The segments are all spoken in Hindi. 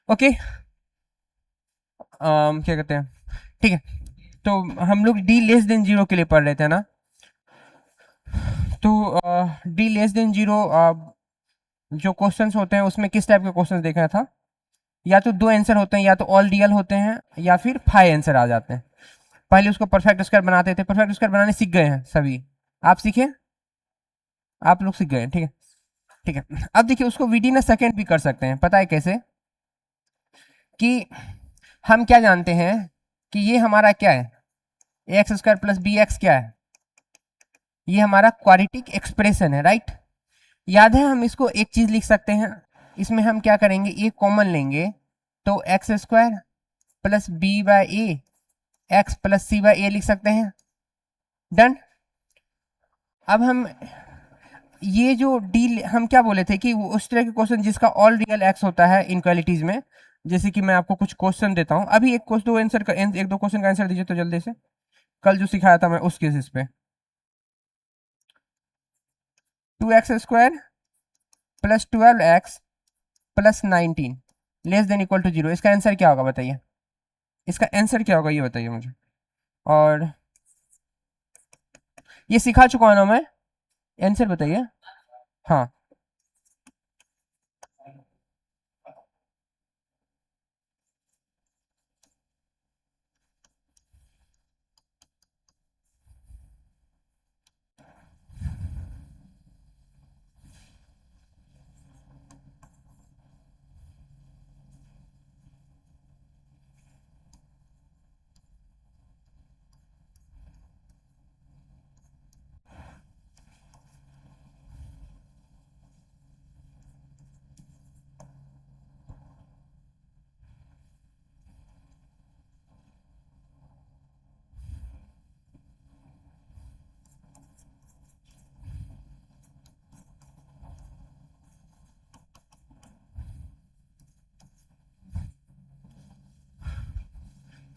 ओके। क्या कहते हैं, ठीक है। तो हम लोग डी लेस देन जीरो के लिए पढ़ रहे थे ना। तो डी लेस देन जीरो जो क्वेश्चंस होते हैं उसमें किस टाइप के क्वेश्चंस देखा था, या तो दो आंसर होते हैं, या तो ऑल रियल होते हैं, या फिर फाइव आंसर आ जाते हैं। पहले उसको परफेक्ट स्क्वायर बनाते थे, परफेक्ट स्क्वायर बनाने सीख गए हैं सभी, आप सीखे, आप लोग सीख गए हैं, ठीक है। ठीक है, अब देखिए उसको विदिन अ सेकेंड भी कर सकते हैं, पता है कैसे, कि हम क्या जानते हैं कि ये हमारा क्या है, x square plus b x क्या है, ये हमारा क्वाड्रेटिक एक्सप्रेशन है, राइट। याद है हम इसको एक चीज लिख सकते हैं, इसमें हम क्या करेंगे, ये कॉमन लेंगे, तो x square plus b by a x plus c by a लिख सकते हैं। डन। अब हम ये जो डी हम क्या बोले थे कि उस तरह के क्वेश्चन जिसका ऑल रियल एक्स होता है इनक्वालिटीज में, जैसे कि मैं आपको कुछ क्वेश्चन देता हूँ अभी, एक क्वेश्चन दो आंसर का, एक दो क्वेश्चन का आंसर दीजिए तो जल्दी से, कल जो सिखाया था मैं उस केसेस पे। 2x² प्लस 12x प्लस 19 less than equal to zero, इसका आंसर क्या होगा बताइए, इसका आंसर क्या होगा ये बताइए मुझे। और ये सिखा चुका हूं ना मैं, आंसर बताइए। हाँ।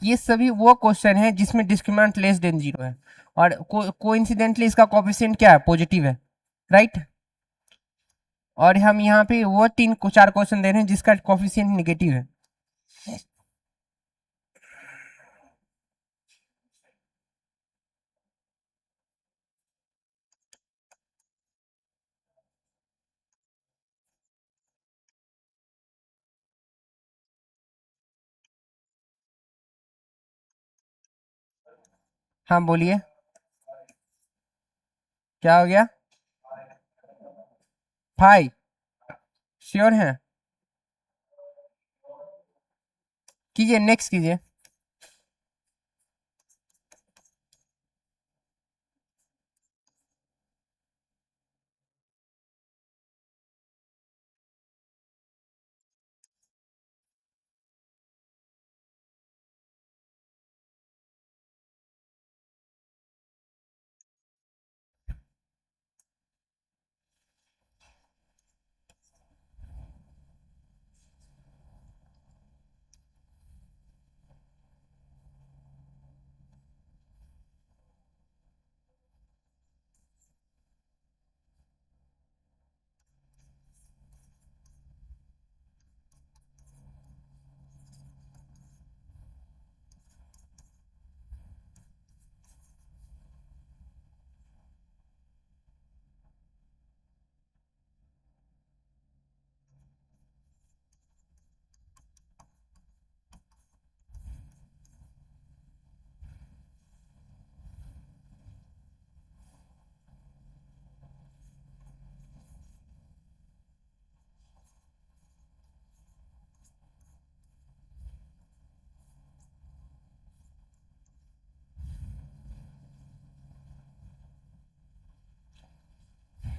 ये सभी वो क्वेश्चन है जिसमें डिस्क्रिमिनेंट लेस देन जीरो है, और कोइंसिडेंटली इसका कोएफिशिएंट क्या है, पॉजिटिव है, राइट। और हम यहाँ पे वो तीन चार क्वेश्चन दे रहे हैं जिसका कोएफिशिएंट नेगेटिव है। हाँ बोलिए, क्या हो गया, फाइव, श्योर है, कीजिए नेक्स्ट कीजिए।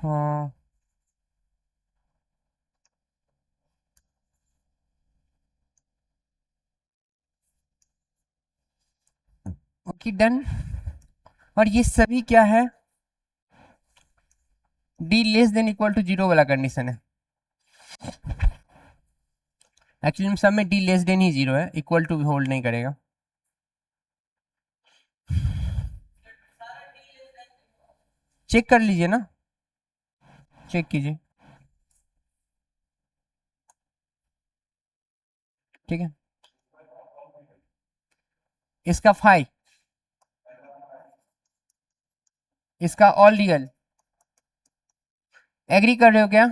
हाँ ओके डन। और ये सभी क्या है, D less than equal to zero वाला कंडीशन है। एक्चुअली सब में डी लेस देन ही जीरो है, इक्वल टू होल्ड नहीं करेगा। चेक कर लीजिए ना, चेक कीजिए। ठीक है, इसका फाई, इसका ऑल रियल। एग्री कर रहे हो क्या?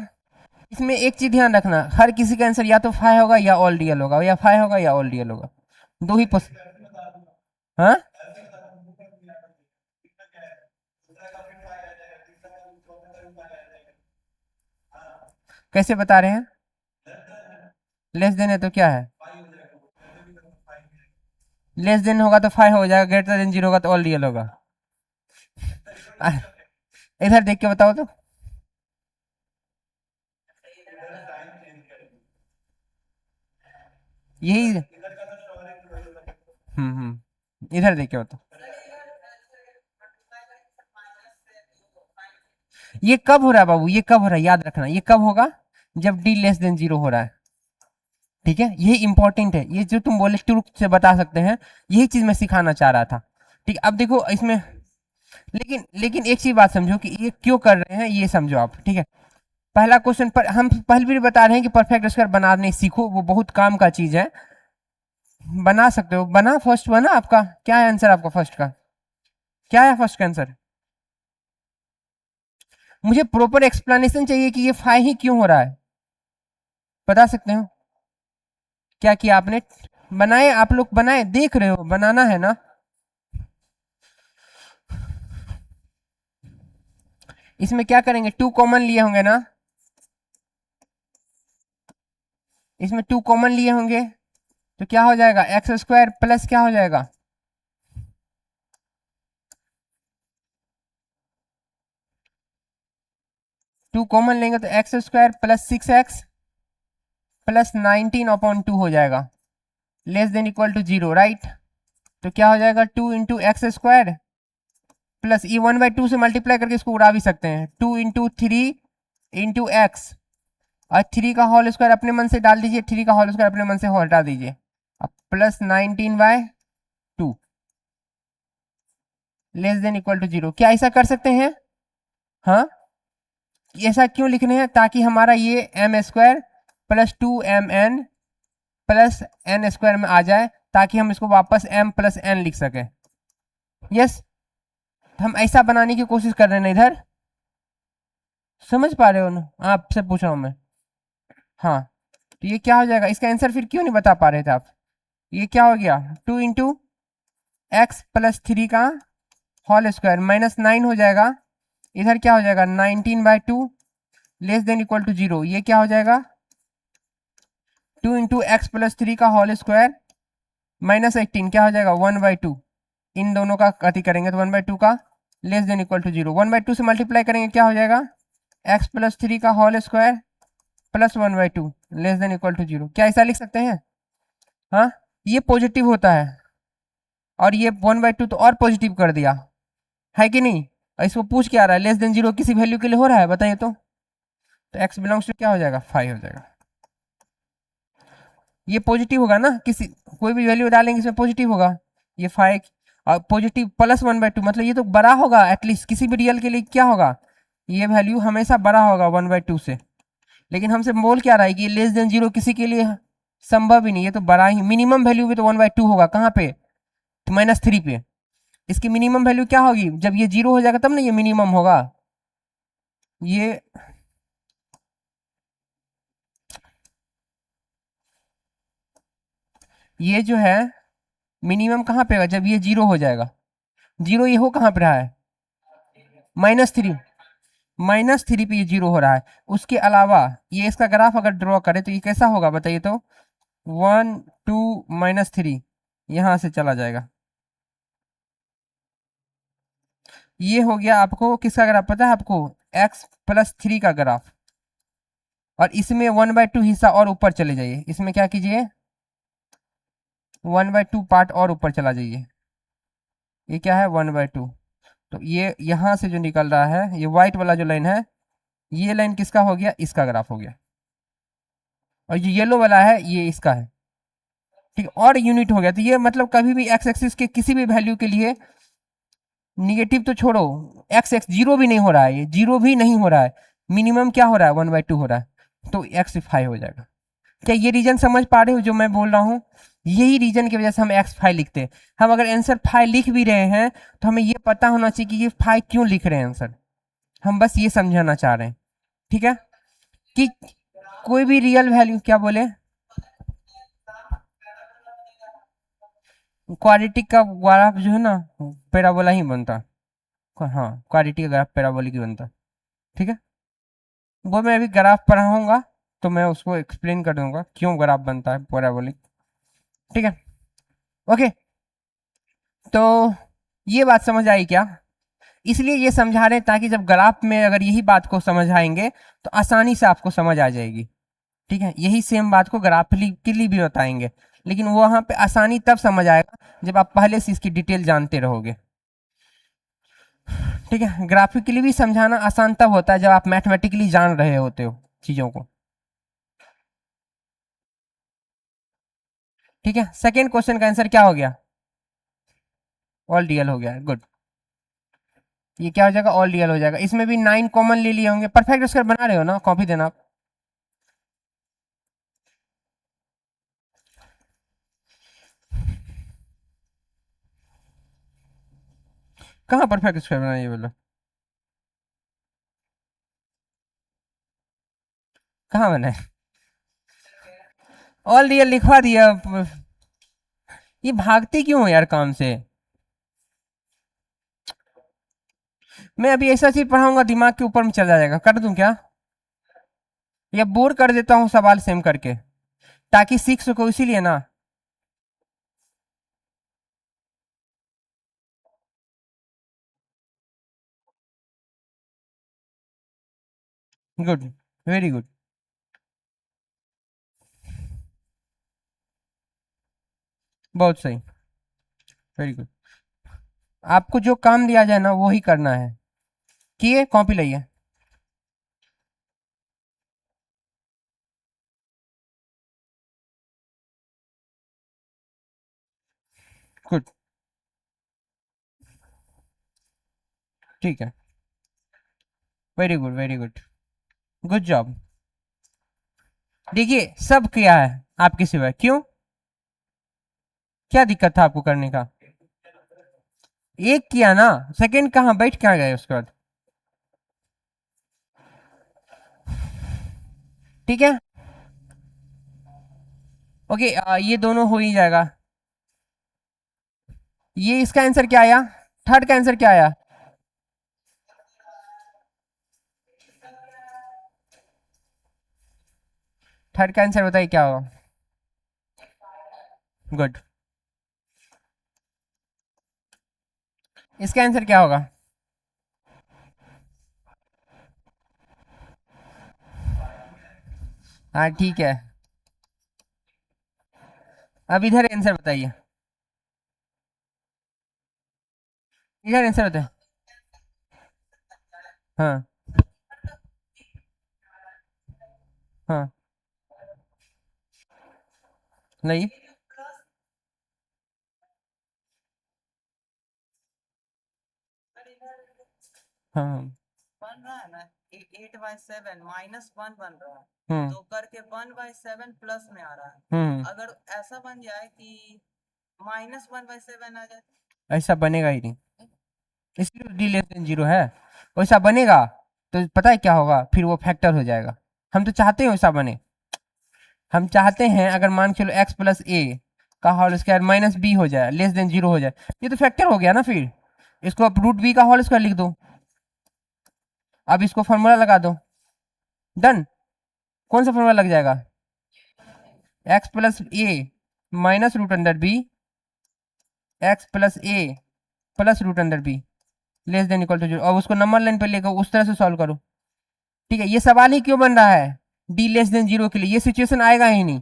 इसमें एक चीज ध्यान रखना, हर किसी का आंसर या तो फाई होगा या ऑल रियल होगा, या फाई होगा या ऑल रियल होगा, दो ही हाँ, कैसे बता रहे हैं? लेस देन है तो क्या है? लेस देन होगा तो फाइव हो जाएगा, ग्रेटर देन जीरो होगा तो ऑल रियल होगा। इधर देख के बताओ तो। यही, इधर देख के बताओ। ये कब हो रहा है बाबू, ये कब हो रहा है, याद रखना, ये कब होगा? जब डी लेस देन जीरो हो रहा है। ठीक है, ये इंपॉर्टेंट है, ये जो तुम बोले ट्रुथ से बता सकते हैं, यही चीज मैं सिखाना चाह रहा था। ठीक, अब देखो इसमें, लेकिन लेकिन एक चीज बात समझो कि ये क्यों कर रहे हैं, ये समझो आप। ठीक है, पहला क्वेश्चन पर हम पहले भी बता रहे हैं कि परफेक्ट स्क्वायर बनाने सीखो, वो बहुत काम का चीज है, बना सकते हो। बना, फर्स्ट बना आपका, क्या है आंसर आपका फर्स्ट का? क्या है फर्स्ट का आंसर? मुझे प्रॉपर एक्सप्लेनेशन चाहिए कि ये फाइ ही क्यों हो रहा है, बता सकते हो? क्या किया आपने? बनाए, आप लोग बनाए, देख रहे हो, बनाना है ना। इसमें क्या करेंगे, टू कॉमन लिए होंगे ना, इसमें टू कॉमन लिए होंगे, तो क्या हो जाएगा, एक्स स्क्वायर प्लस क्या हो जाएगा, टू कॉमन लेंगे तो x square plus 6x plus 19/2 हो जाएगा, less than equal to zero, right? तो क्या हो जाएगा, 2 × x² प्लस ये 1/2 से मल्टीप्लाई करके इसको उड़ा भी सकते हैं, 2 × 3 × x, और 3 का होल स्क्वायर अपने मन से डाल दीजिए, 3 का होल स्क्वायर अपने मन से हटा दीजिए, अब plus 19/2 less than equal to zero. क्या ऐसा कर सकते हैं? हाँ, ऐसा क्यों लिखने हैं, ताकि हमारा ये m² plus 2mn plus n² में आ जाए, ताकि हम इसको वापस m प्लस n लिख सके। यस, हम ऐसा बनाने की कोशिश कर रहे हैं ना इधर, समझ पा रहे हो ना? आपसे पूछ रहा हूं मैं। हाँ, तो ये क्या हो जाएगा, इसका आंसर फिर क्यों नहीं बता पा रहे थे आप? ये क्या हो गया, 2 × x प्लस 3 का होल स्क्वायर माइनस 9 हो जाएगा, इधर क्या हो जाएगा, 19/2 less than equal to zero, ये क्या हो जाएगा, 2 × x प्लस 3 का होल स्क्वायर माइनस 18 क्या हो जाएगा, 1/2, इन दोनों का कति करेंगे तो 1/2 का less than equal to zero, 1/2 से मल्टीप्लाई करेंगे क्या हो जाएगा, x प्लस 3 का whole square plus 1/2 less than equal to zero. क्या ऐसा लिख सकते हैं? हाँ, ये पॉजिटिव होता है, और ये 1/2 तो और पॉजिटिव कर दिया है कि नहीं? और इसको पूछ के आ रहा है लेस देन जीरो किसी वैल्यू के लिए हो रहा है, बताइए तो x बिलोंग्स टू क्या हो जाएगा, 5 हो जाएगा। ये पॉजिटिव होगा ना, किसी कोई भी वैल्यू डालेंगे इसमें पॉजिटिव होगा, ये 5, और पॉजिटिव प्लस 1/2 मतलब ये तो बड़ा होगा, एटलीस्ट किसी भी रियल के लिए क्या होगा, ये वैल्यू हमेशा बड़ा होगा 1/2 से। लेकिन हमसे बोल क्या रहा है कि लेस देन जीरो किसी के लिए संभव ही नहीं, ये तो बड़ा ही, मिनिमम वैल्यू भी तो 1/2 होगा, कहाँ पे, तो -3 पे। इसकी मिनिमम वैल्यू क्या होगी, जब ये जीरो हो जाएगा तब ना ये मिनिमम होगा। ये जो है मिनिमम कहाँ पे होगा, जब ये जीरो हो जाएगा, जीरो ये हो कहाँ पे रहा है, -3, -3 पे ये जीरो हो रहा है। उसके अलावा ये इसका ग्राफ अगर ड्रॉ करें तो ये कैसा होगा बताइए तो, 1 2 -3 यहां से चला जाएगा, ये हो गया आपको किसका ग्राफ पता है आपको, x प्लस 3 का ग्राफ। और इसमें 1/2 हिस्सा और ऊपर चले जाइए, इसमें क्या कीजिए, 1/2 पार्ट और ऊपर चला जाइए, ये क्या है 1/2, तो ये यहां से जो निकल रहा है, ये व्हाइट वाला जो लाइन है, ये लाइन किसका हो गया, इसका ग्राफ हो गया, और ये येलो वाला है ये इसका है। ठीक, और यूनिट हो गया, तो ये मतलब कभी भी एक्स एक्सिस के किसी भी वैल्यू के लिए निगेटिव तो छोड़ो, x जीरो भी नहीं हो रहा है, ये जीरो भी नहीं हो रहा है, मिनिमम क्या हो रहा है 1/2 हो रहा है, तो x 5 हो जाएगा। क्या ये रीजन समझ पा रहे हो जो मैं बोल रहा हूँ? यही रीजन की वजह से हम x5 लिखते हैं। हम अगर आंसर 5 लिख भी रहे हैं तो हमें ये पता होना चाहिए कि ये 5 क्यों लिख रहे हैं आंसर। हम बस ये समझाना चाह रहे हैं, ठीक है? कि कोई भी रियल वैल्यू, क्या बोले? क्वाड्रेटिक का ग्राफ जो है ना, पैराबोला ही बनता। हाँ, क्वाड्रेटिक का ग्राफ पैराबोलिक ही बनता, ठीक है? वो मैं अभी ग्राफ पढ़ाऊंगा तो मैं उसको एक्सप्लेन कर दूंगा क्यों ग्राफ बनता है पैराबोलिक, ठीक है? ओके, तो ये बात समझ आई क्या? इसलिए ये समझा रहे हैं ताकि जब ग्राफ में अगर यही बात को समझ आएंगे तो आसानी से आपको समझ आ जाएगी, ठीक है? यही सेम बात को ग्राफिकली भी बताएंगे, लेकिन वहां पे आसानी तब समझ आएगा जब आप पहले से इसकी डिटेल जानते रहोगे, ठीक है? ग्राफिकली भी समझाना आसान तब होता है जब आप मैथमेटिकली जान रहे होते हो चीजों को, ठीक है? सेकेंड क्वेश्चन का आंसर क्या हो गया? ऑल रियल हो गया, गुड। ये क्या हो जाएगा? ऑल रियल हो जाएगा। इसमें भी 9 कॉमन ले लिए होंगे। परफेक्ट स्क्वायर बना रहे हो ना? कॉपी देना आप। कहाँ परफेक्ट स्क्वायर बना, ये बोलो। कहाँ बना है? ऑल रियल लिखवा दिया। ये भागते क्यों हो यार काम से? मैं अभी ऐसा चीज पढ़ाऊंगा दिमाग के ऊपर में चला जाएगा, कर दूं क्या? या बोर कर देता हूँ सवाल सेम करके ताकि सीख सको, इसीलिए ना। गुड, वेरी गुड, बहुत सही, वेरी गुड। आपको जो काम दिया जाए ना वो ही करना है। किए? कॉपी लाइए। गुड, ठीक है, very good, very good, good job. देखिए सब किया है आपके सिवाय, क्यों? क्या दिक्कत था आपको करने का? एक किया ना, सेकंड कहाँ? बैठ कहाँ गए उसके बाद? ठीक है, ओके। ये दोनों हो ही जाएगा। ये इसका आंसर क्या आया? थर्ड का आंसर क्या आया? थर्ड का आंसर बताइए क्या होगा? गुड। इसका आंसर क्या होगा? हाँ ठीक है, अब इधर आंसर बताइए। इधर आंसर बताइए। हाँ, हाँ, नहीं, हाँ, बन रहा है ना, 8/7 -1 बन रहा है, हम्म, तो करके 1/7 प्लस में आ रहा है। अगर ऐसा बन जाए कि -1/7 आ जाए, ऐसा बनेगा ही नहीं, इसलिए डी लेस देन जीरो है। वैसा बनेगा तो पता है क्या होगा? फिर वो फैक्टर हो जाएगा। हम तो चाहते हैं वैसा बने। हम चाहते हैं अगर मान के चलो एक्स प्लस ए का होल स्क्वायर माइनस बी हो जाए, लेस देन जीरो हो जाए, ये तो फैक्टर हो गया ना। फिर इसको आप रूट बी का होल स्क्वायर लिख दो। अब इसको फॉर्मूला लगा दो, डन। कौन सा फॉर्मूला लग जाएगा? X plus a minus root under b, x plus a plus root under b less than equal to zero. अब उसको नंबर लाइन पे लेकर उस तरह से सॉल्व करो, ठीक है? ये सवाल ही क्यों बन रहा है? डी लेस देन जीरो के लिए ये सिचुएशन आएगा ही नहीं।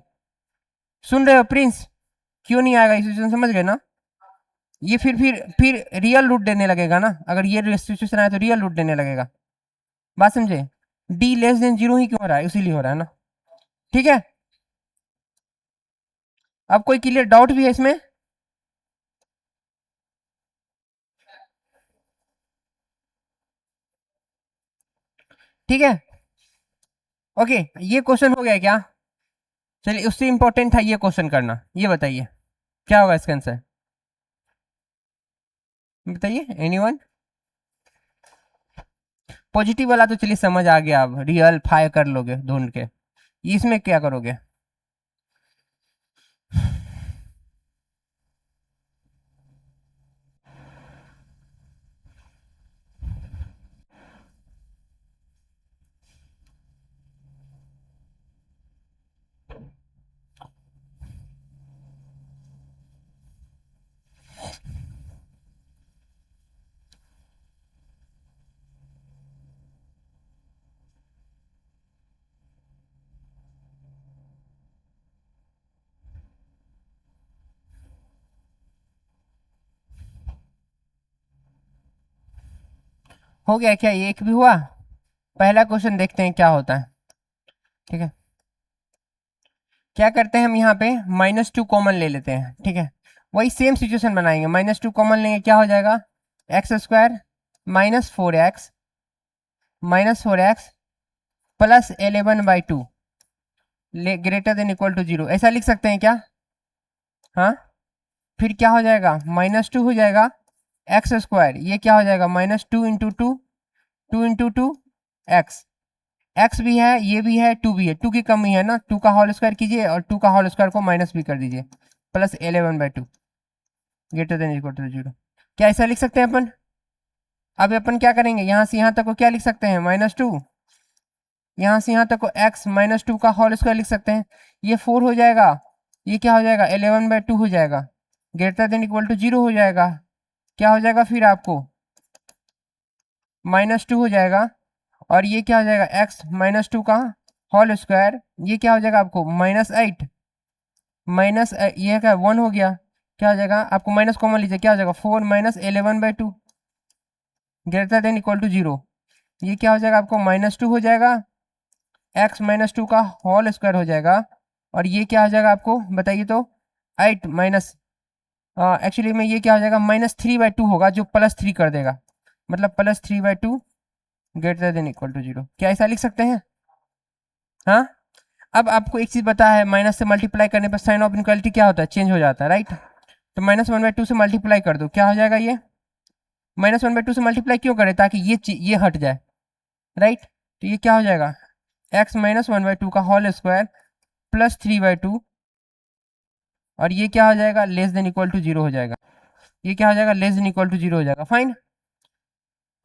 सुन रहे हो प्रिंस? क्यों नहीं आएगा? ये सिचुएशन समझ गए ना? ये फिर रियल रूट देने लगेगा ना। अगर ये सिचुएशन आए तो रियल रूट देने लगेगा। बात समझे? डी लेस देन जीरो ही क्यों हो रहा है? इसीलिए हो रहा है ना, ठीक है? अब कोई क्लियर डाउट भी है इसमें? ठीक है, ओके। ये क्वेश्चन हो गया क्या? चलिए, उससे इंपॉर्टेंट था ये क्वेश्चन करना। ये बताइए क्या होगा इसका आंसर, बताइए एनीवन। पॉजिटिव वाला तो चलिए समझ आ गया, आप रियल फाई कर लोगे ढूंढ के, इसमें क्या करोगे? हो गया क्या, ये एक भी हुआ? पहला क्वेश्चन देखते हैं क्या होता है। ठीक है, क्या करते हैं हम यहाँ पे -2 कॉमन ले लेते हैं। ठीक है, वही सेम सिचुएशन बनाएंगे, -2 कॉमन लेंगे, क्या हो जाएगा, x square -4x plus 11/2 greater than equal to 0, ऐसा लिख सकते हैं क्या? हाँ, फिर क्या हो जाएगा, -2 हो जाएगा एक्स स्क्वायर, ये क्या हो जाएगा, -2 × 2 एक्स, एक्स भी है, ये भी है, 2 भी है, 2 की कमी है ना, 2 का होल स्क्वायर कीजिए और 2 का होल स्क्वायर को माइनस भी कर दीजिए, plus 11/2 greater than equal to 0। क्या ऐसा लिख सकते हैं अपन? अब अपन क्या करेंगे, यहाँ से यहाँ तक को क्या लिख सकते हैं, -2, यहाँ से यहाँ तक को x -2 का होल स्क्वायर लिख सकते हैं, ये 4 हो जाएगा, ये क्या हो जाएगा, 11/2 हो जाएगा, ग्रेटर देन इक्वल टू 0 हो जाएगा। क्या हो जाएगा फिर आपको, -2 हो जाएगा, और ये क्या हो जाएगा, x -2 का होल स्क्वायर, ये क्या हो जाएगा आपको, -8 माइनस ये क्या 1 हो गया, क्या हो जाएगा आपको, माइनस कॉमन लीजिए, क्या हो जाएगा, 4 - 11/2 ग्रेटर देन इक्वल टू 0, ये क्या हो जाएगा आपको, -2 हो जाएगा, x -2 का होल स्क्वायर हो जाएगा, और ये क्या हो जाएगा आपको बताइए तो, 8 माइनस एक्चुअली में ये क्या हो जाएगा, -3/2 होगा, जो +3 कर देगा, मतलब +3/2 ग्रेटर देन इक्वल टू 0। क्या ऐसा लिख सकते हैं? हाँ, अब आपको एक चीज पता है, माइनस से मल्टीप्लाई करने पर साइन ऑफ इनक्वालिटी क्या होता है, चेंज हो जाता है, राइट? तो -1/2 से मल्टीप्लाई कर दो, क्या हो जाएगा, ये -1/2 से मल्टीप्लाई क्यों करें, ताकि ये हट जाए, राइट? तो ये क्या हो जाएगा, x -1/2 का होल स्क्वायर प्लस 3/2, और ये क्या हो जाएगा, लेस देन इक्वल टू 0 हो जाएगा, ये क्या हो जाएगा, लेस देन इक्वल टू 0 हो जाएगा, फाइन।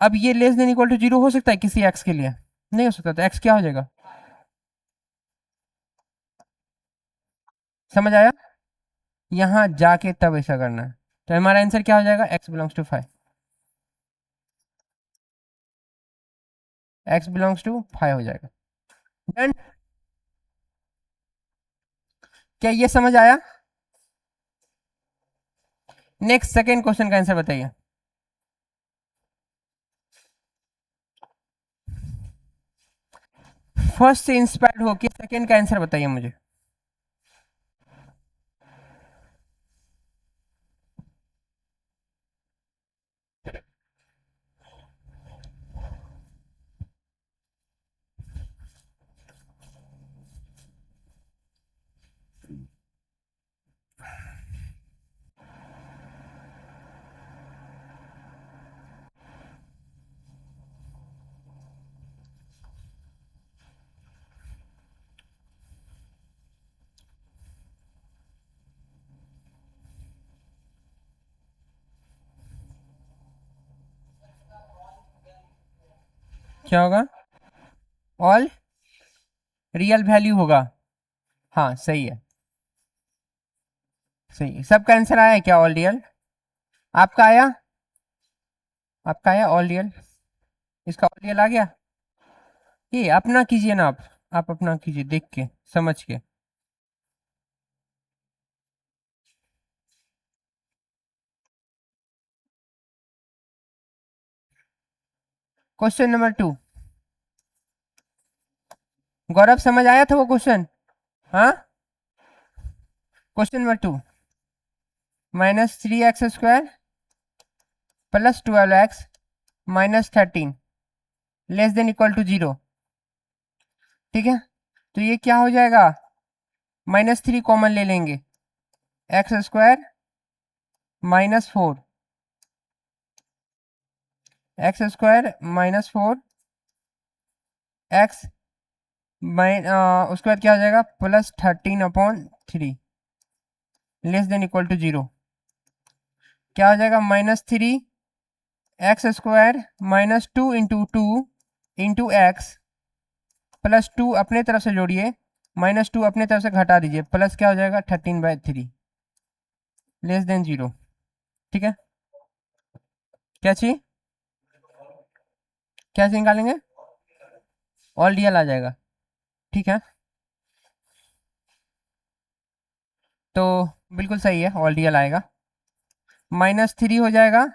अब ये लेस देन इक्वल टू 0 हो सकता है किसी x के लिए, नहीं हो सकता, तो x क्या हो जाएगा, समझ आया? यहाँ जाके तब ऐसा करना है, तो हमारा आंसर क्या हो जाएगा, x belongs to 5, x belongs to 5 हो जाएगा, डन। क्या ये समझ आया? नेक्स्ट सेकेंड क्वेश्चन का आंसर बताइए। फर्स्ट से इंस्पायर्ड होके सेकेंड का आंसर बताइए मुझे। क्या होगा, ऑल रियल वैल्यू होगा, हाँ सही है, सही है। सबका आंसर आया है क्या, ऑल रियल? आपका आया, आपका आया ऑल रियल, इसका ऑल रियल आ गया। ये अपना कीजिए ना, आप अपना कीजिए, देख के समझ के। क्वेश्चन नंबर 2, गौरव समझ आया था वो क्वेश्चन? हाँ, question number 2, -3x² plus 12x -13 less than equal to 0, ठीक है? तो ये क्या हो जाएगा, -3 कॉमन ले लेंगे, x square -4, x square -4 x उसके बाद क्या हो जाएगा +13/3 लेस देन इक्वल टू 0। क्या हो जाएगा -3 x square -2 into 2 into x +2 अपने तरफ से जोड़िए, -2 अपने तरफ से घटा दीजिए, प्लस क्या हो जाएगा 13/3 लेस देन 0। ठीक है, क्या चाहिए, क्या चीज निकालेंगे, ऑल डीएल आ जाएगा। ठीक है, तो बिल्कुल सही है, ऑल डीएल आएगा। -3 हो जाएगा,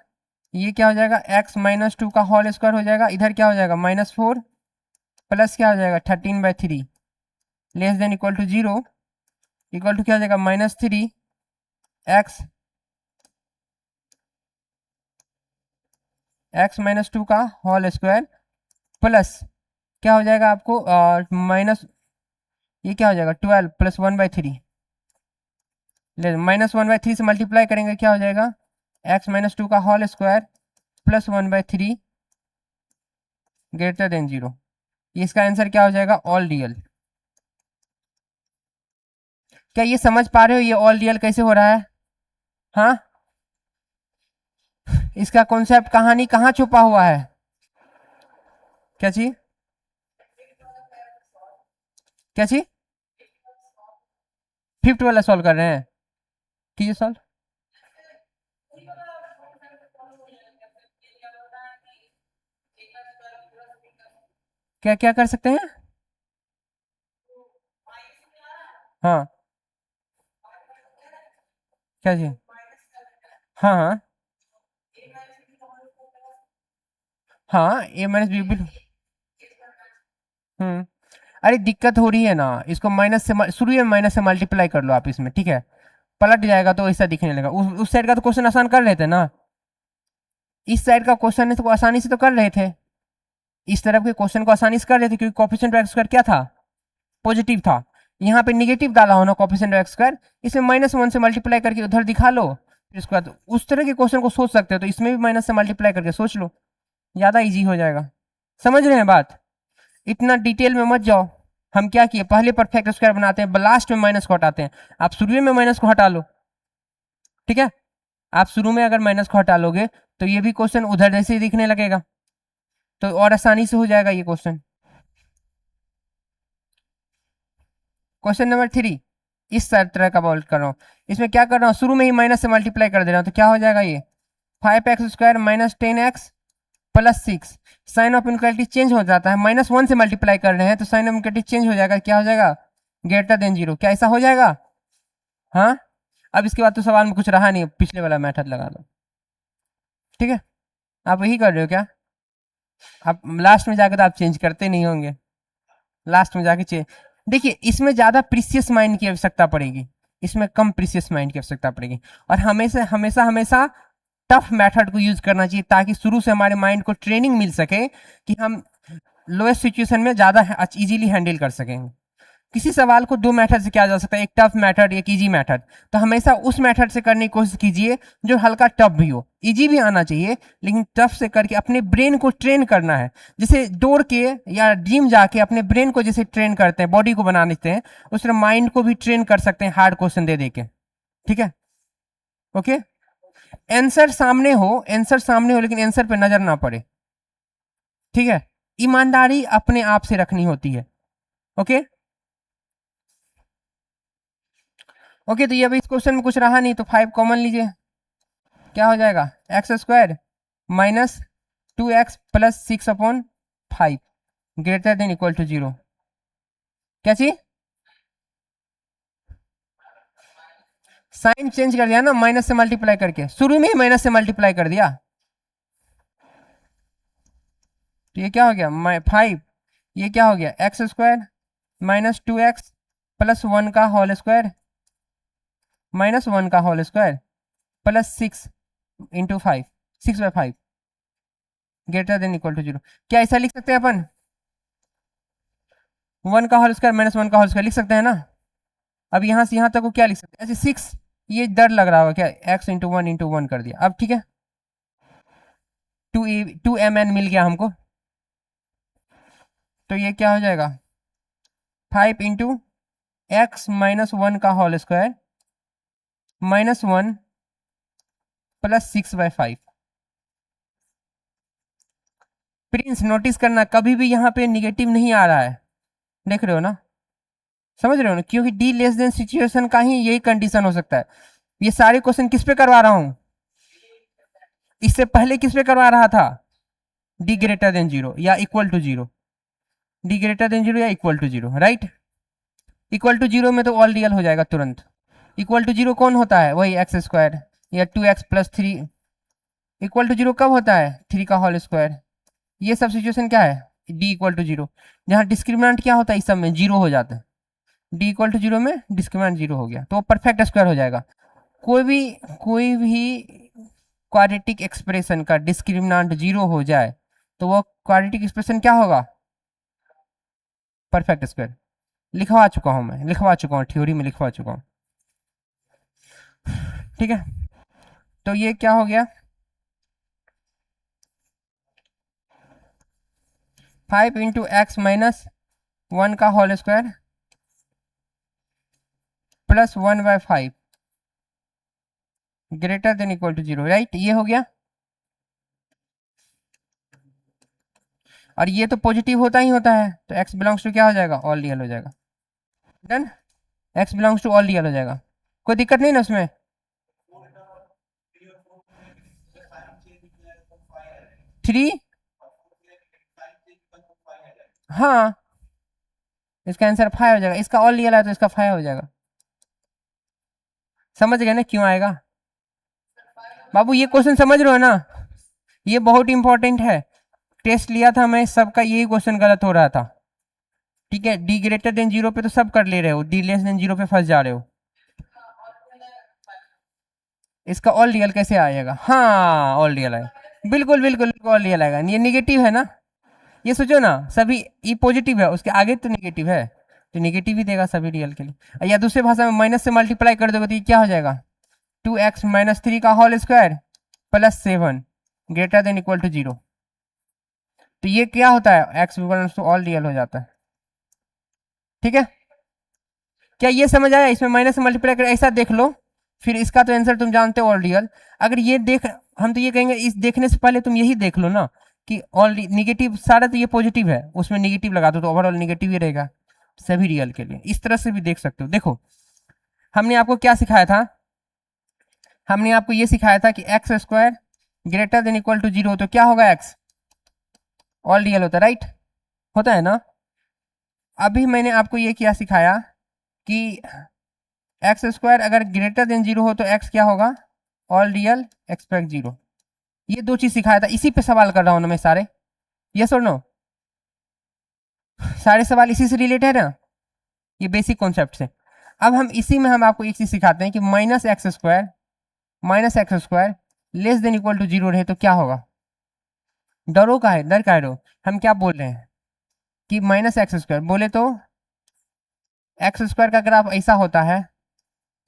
ये क्या हो जाएगा x -2 का होल स्क्वायर हो जाएगा, इधर क्या हो जाएगा -4 प्लस क्या हो जाएगा 13/3 less than equal to 0, equal to क्या हो जाएगा -3 x -2 का होल स्क्वायर प्लस क्या हो जाएगा आपको माइनस, ये क्या हो जाएगा 12 + 1/3 -1/3 से मल्टीप्लाई करेंगे, क्या हो जाएगा x -2 का whole square plus 1/3 greater than 0। इसका आंसर क्या हो जाएगा ऑल रियल। क्या ये समझ पा रहे हो ये ऑल रियल कैसे हो रहा है? हाँ, इसका कॉन्सेप्ट कहानी कहाँ छुपा हुआ है? क्या चीज, क्या चीज, फिफ्थ वाला सॉल्व कर रहे हैं, कीजिए सॉल्व। क्या क्या कर सकते हैं? हाँ, क्या चीज, हाँ हाँ हाँ, ए माइनस बी बिल्कुल। अरे दिक्कत हो रही है ना, इसको माइनस से शुरू में माइनस से मल्टीप्लाई कर लो आप इसमें, ठीक है, पलट जाएगा तो ऐसा दिखने लगा। उस साइड का तो क्वेश्चन आसान कर रहे थे ना, इस साइड का क्वेश्चन तो आसानी से तो कर रहे थे, इस तरफ के क्वेश्चन को आसानी से कर रहे थे, क्योंकि कोफिशिएंट ऑफ एक्स स्क्वायर क्या था, पॉजिटिव था। यहाँ पे निगेटिव डाला हो ना कोफिशिएंट ऑफ एक्स स्क्वायर, इसमें -1 से मल्टीप्लाई करके उधर दिखा लो, फिर उसके बाद उस तरह के क्वेश्चन को सोच सकते हो, तो इसमें भी माइनस से मल्टीप्लाई करके सोच लो, ज़्यादा ईजी हो जाएगा। समझ रहे हैं बात? इतना डिटेल में मत जाओ। हम क्या किए, पहले परफेक्ट स्क्वायर बनाते हैं, लास्ट में माइनस को हटाते हैं। आप शुरू में माइनस को हटा लो, ठीक है, आप शुरू में अगर माइनस को हटा लोगे तो ये भी क्वेश्चन उधर जैसे ही दिखने लगेगा, तो और आसानी से हो जाएगा ये क्वेश्चन। क्वेश्चन नंबर 3 इस तरह का सॉल्व कर रहा हूँ, इसमें क्या कर रहा हूँ, शुरू में ही माइनस से मल्टीप्लाई कर दे रहा हूँ, तो क्या हो जाएगा ये 5x square -10x + 6। Sign of inequality change हो जाता है, -1 से मल्टीप्लाई कर रहे हैं तो साइन ऑफ इनक्वालिटी चेंज हो जाएगा, क्या हो जाएगा ग्रेटर देन 0। क्या ऐसा हो जाएगा? हाँ, अब इसके बाद तो सवाल में कुछ रहा नहीं, पिछले वाला मेथड लगा लो, ठीक है। आप वही कर रहे हो क्या? आप लास्ट में जाकर तो आप चेंज करते नहीं होंगे, लास्ट में जाके चेंज। देखिए इसमें ज़्यादा प्रीसियस माइंड की आवश्यकता पड़ेगी, इसमें कम प्रीसियस माइंड की आवश्यकता पड़ेगी, और हमेशा हमेशा हमेशा टफ मेथड को यूज करना चाहिए, ताकि शुरू से हमारे माइंड को ट्रेनिंग मिल सके कि हम लोएस्ट सिचुएशन में ज़्यादा इजीली हैंडल कर सकेंगे। किसी सवाल को दो मेथड से किया जा सकता है, एक टफ मेथड, एक इजी मेथड, तो हमेशा उस मेथड से करने की कोशिश कीजिए जो हल्का टफ भी हो। इजी भी आना चाहिए, लेकिन टफ से करके अपने ब्रेन को ट्रेन करना है, जैसे दौड़ के या जिम जाके अपने ब्रेन को जैसे ट्रेन करते हैं, बॉडी को बना देते हैं, उस तरह माइंड को भी ट्रेन कर सकते हैं हार्ड क्वेश्चन दे दे के, ठीक है। ओके, आंसर सामने हो, आंसर सामने हो, लेकिन आंसर पे नजर ना पड़े, ठीक है। ईमानदारी अपने आप से रखनी होती है। ओके ओके, तो ये अभी इस क्वेश्चन में कुछ रहा नहीं, तो 5 कॉमन लीजिए, क्या हो जाएगा x square -2x + 6/5 greater than equal to 0। क्या चीज, साइन चेंज कर दिया ना, माइनस से मल्टीप्लाई करके, शुरू में ही माइनस से मल्टीप्लाई कर दिया, तो ये क्या हो गया 5, ये क्या हो गया एक्स स्क्वायर -2x + 1 का होल स्क्वायर -1 का whole square + 6 into 5 6/5 greater than equal to 0। क्या ऐसा लिख सकते हैं अपन, 1 का होल स्क्वायर -1 का होल स्क्वायर लिख सकते हैं ना, अब यहाँ से यहाँ तक को क्या लिख सकते हैं, ऐसे 6, ये डर लग रहा होगा क्या, x इंटू वन कर दिया। अब ठीक है, 2mn मिल गया हमको, तो ये क्या हो जाएगा 5 इंटू एक्स माइनस वन का whole square -1 plus 6/5। Prince notice करना कभी भी यहाँ पे निगेटिव नहीं आ रहा है, देख रहे हो ना, समझ रहे हो ना, क्योंकि डी लेस देन सिचुएशन का ही यही कंडीशन हो सकता है। ये सारे क्वेश्चन किस पे करवा रहा हूं, इससे पहले किस पे करवा रहा था, डी ग्रेटर देन जीरो या equal to zero, d greater than zero या equal to zero, right. Equal to zero में तो ऑल रियल हो जाएगा तुरंत। इक्वल टू जीरो कौन होता है, वही एक्स स्क्वायर या 2x plus 3। Equal to zero कब होता है, 3 का होल स्क्वायर। ये सब सिचुएशन क्या है, डी इक्वल टू जीरो, जहाँ डिस्क्रिमिनेंट क्या होता है इस सब में, जीरो हो जाता है। डी इक्वल टू जीरो में डिस्क्रिमिनेंट जीरो हो गया तो परफेक्ट स्क्वायर हो जाएगा। कोई भी क्वाड्रेटिक एक्सप्रेशन का डिस्क्रिमिनेंट जीरो हो जाए तो वो क्वाड्रेटिक एक्सप्रेशन क्या होगा, परफेक्ट स्क्वायर। लिखवा चुका हूं मैं, लिखवा चुका हूं, थ्योरी में लिखवा चुका हूं, ठीक है। तो ये क्या हो गया, 5 इंटू एक्स माइनस वन का whole square plus 1/5 greater than equal to zero, right. ये हो गया, और ये तो पॉजिटिव होता ही होता है, तो x बिलोंग्स टू क्या हो जाएगा, ऑल रियल हो जाएगा। Done, x belongs to all real हो जाएगा, कोई दिक्कत नहीं ना उसमें। थ्री, हाँ इसका आंसर 5 हो जाएगा, इसका ऑल रियल है तो इसका 5 हो जाएगा। समझ गए ना क्यों आएगा बाबू, ये क्वेश्चन समझ रहे हो ना, ये बहुत इंपॉर्टेंट है। टेस्ट लिया था मैं, सबका यही क्वेश्चन गलत हो रहा था, ठीक है। डी ग्रेटर देन जीरो पे तो सब कर ले रहे हो, डी लेस देन जीरो पे फंस जा रहे हो। इसका ऑल रियल कैसे आएगा, हाँ ऑल रियल आएगा, बिल्कुल बिल्कुल ऑल रियल आएगा। ये निगेटिव है ना, ये सोचो ना, सभी ये पॉजिटिव है, उसके आगे तो निगेटिव है, तो निगेटिव ही देगा सभी रियल के लिए। या दूसरे भाषा में माइनस से मल्टीप्लाई कर दोगे तो ये क्या हो जाएगा, 2x माइनस 3 का whole square plus 7 greater than equal to zero. तो ये क्या होता है, x equal to all real हो जाता है, ठीक है। क्या ये समझ आया, इसमें माइनस से मल्टीप्लाई कर ऐसा देख लो, फिर इसका तो आंसर तुम जानते हो ऑल रियल। अगर ये देख, हम तो ये कहेंगे इस देखने से पहले तुम यही देख लो ना कि ऑल निगेटिव सारा, तो ये पॉजिटिव है, उसमें निगेटिव लगा दो तो ओवरऑल निगेटिव ही रहेगा सभी रियल के लिए। इस तरह से भी देख सकते हो। देखो हमने आपको क्या सिखाया था, हमने आपको ये सिखाया था कि x square greater than equal to zero तो क्या होगा, एक्स ऑल रियल होता है, राइट, होता है ना। अभी मैंने आपको ये क्या सिखाया कि एक्स स्क्वायर अगर ग्रेटर देन जीरो हो तो एक्स क्या होगा, ऑल रियल एक्सपेक्ट जीरो। ये दो चीज सिखाया था, इसी पे सवाल कर रहा हूं ना मैं सारे, यस और नो, सारे सवाल इसी से रिलेटेड है ना, ये बेसिक कॉन्सेप्ट है। अब हम इसी में हम आपको एक चीज सिखाते हैं कि minus x square less than equal to zero रहे तो क्या होगा। डरो का है, डर का है रो, हम क्या बोल रहे हैं कि माइनस एक्स स्क्वायर बोले तो एक्स स्क्वायर का ग्राफ ऐसा होता है,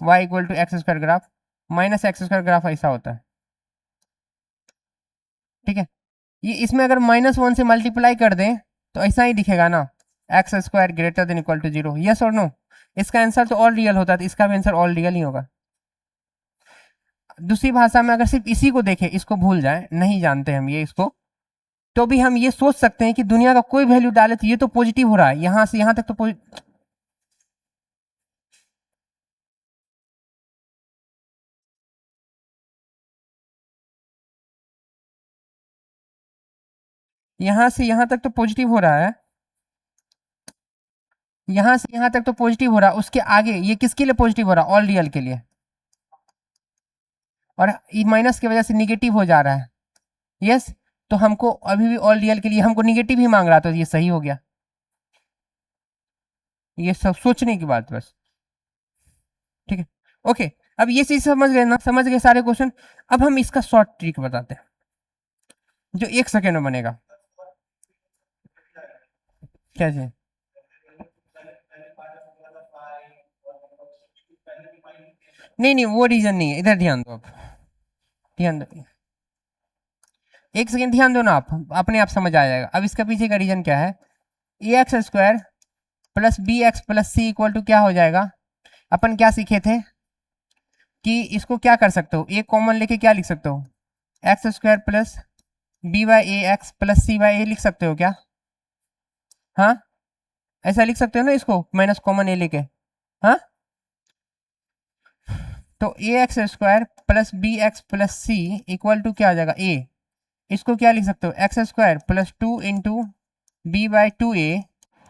y equal to x square graph, minus x square graph ऐसा होता है, ठीक है। ये इसमें अगर -1 से मल्टीप्लाई कर दें तो ऐसा ही दिखेगा ना, x square greater than equal to zero, yes और नो। इसका आंसर तो ऑल रियल होता है, तो इसका भी आंसर ऑल रियल ही होगा। दूसरी भाषा में अगर सिर्फ इसी को देखें, इसको भूल जाए, नहीं जानते हम ये इसको, तो भी हम ये सोच सकते हैं कि दुनिया का कोई वैल्यू डाले तो ये तो पॉजिटिव हो रहा है, यहां से यहां तक तो यहां से यहां तक तो पॉजिटिव हो रहा है, यहां से यहां तक तो पॉजिटिव हो रहा है, उसके आगे ये किसके लिए पॉजिटिव हो रहा है, ऑल रियल के लिए, और ये माइनस की वजह से निगेटिव हो जा रहा है, यस। तो हमको अभी भी ऑल रियल के लिए हमको निगेटिव ही मांग रहा था, तो ये सही हो गया। ये सब सोचने की बात बस, ठीक है, ओके। अब ये चीज समझ गए ना, समझ गए सारे क्वेश्चन। अब हम इसका शॉर्ट ट्रिक बताते हैं जो 1 सेकेंड में बनेगा। क्या चाहिए, नहीं नहीं वो रीजन नहीं है, इधर ध्यान दो, आप ध्यान दो, एक सेकेंड ध्यान दो ना, आप अपने आप समझ आ जाएगा। अब इसका पीछे का रीजन क्या है, a x square plus b x plus c equal to क्या हो जाएगा, अपन क्या सीखे थे कि इसको क्या कर सकते हो, ए कॉमन लेके क्या लिख सकते हो, x square plus b by a x plus c by a लिख सकते हो क्या, हाँ ऐसा लिख सकते हो ना इसको, माइनस कॉमन ए लेके, हाँ। तो a x square plus b x plus c equal to क्या हो जाएगा, ए, इसको क्या लिख सकते हो, x square plus 2 into b by 2a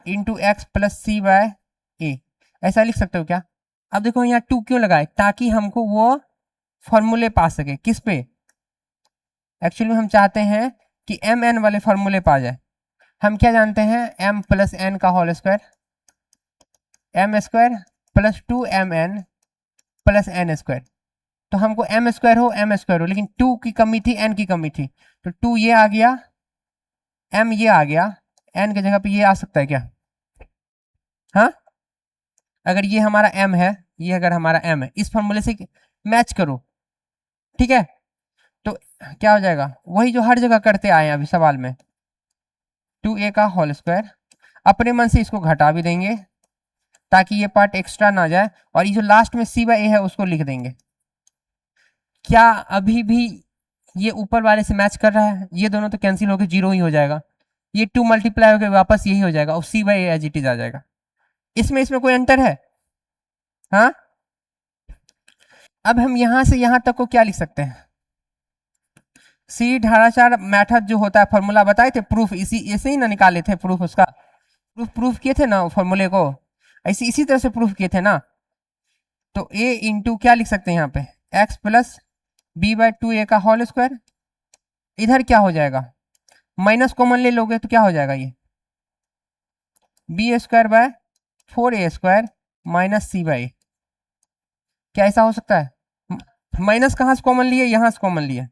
into x plus c by a, ऐसा लिख सकते हो क्या। अब देखो यहाँ 2 क्यों लगाए, ताकि हमको वो फॉर्मूले पा सके, किस पे, एक्चुअली हम चाहते हैं कि एम एन वाले फॉर्मूले पा जाए। हम क्या जानते हैं, m प्लस एन का whole square, M square plus 2mn plus N square, तो हमको एम स्क्वायर हो, लेकिन 2 की कमी थी, n की कमी थी, तो 2 ये आ गया, m ये आ गया, n की जगह पे ये आ सकता है क्या, हाँ। अगर ये हमारा m है, ये अगर हमारा m है, इस फॉर्मूले से मैच करो, ठीक है। तो क्या हो जाएगा, वही जो हर जगह करते आए हैं अभी सवाल में, 2a का होल स्क्वायर, अपने मन से इसको घटा भी देंगे ताकि ये पार्ट एक्स्ट्रा ना जाए, और ये जो लास्ट में c बाई ए है उसको लिख देंगे। क्या अभी भी ये ऊपर वाले से मैच कर रहा है, ये दोनों तो कैंसिल होकर 0 ही हो जाएगा, ये 2 मल्टीप्लाई होकर वापस यही हो जाएगा, और c by a as it is आ जाएगा। इसमें कोई अंतर है, हाँ। अब हम यहां से यहां तक को क्या लिख सकते हैं, सी ढाराचार मेथड जो होता है, फॉर्मूला बताए थे, प्रूफ इसी ऐसे ही ना निकाले थे, प्रूफ उसका प्रूफ किए थे ना फॉर्मूले को, ऐसे इसी तरह से प्रूफ किए थे ना। तो a इंटू क्या लिख सकते हैं यहाँ पे, x plus b by 2a का होल स्क्वायर, इधर क्या हो जाएगा, माइनस कॉमन ले लोगे तो क्या हो जाएगा, ये b square by 4a square minus c by, क्या ऐसा हो सकता है, माइनस कहाँ से कॉमन लिए, यहां से कॉमन लिए,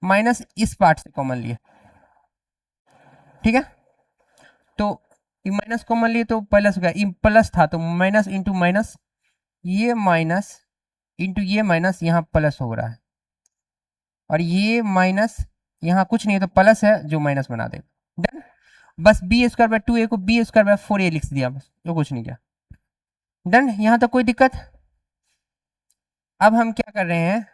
माइनस इस पार्ट से कॉमन लिए, ठीक है। तो माइनस कॉमन लिए तो प्लस हो गया, प्लस था तो माइनस इंटू माइनस, ये माइनस इंटू ये माइनस, यहाँ प्लस हो रहा है, और ये माइनस यहाँ कुछ नहीं है तो प्लस है जो माइनस बना देगा, डन। बस बी स्क्वायर बाय 2a को बी स्क्वायर बाय 4a लिख दिया, बस जो कुछ नहीं किया, डन। यहाँ तक कोई दिक्कत। अब हम क्या कर रहे हैं,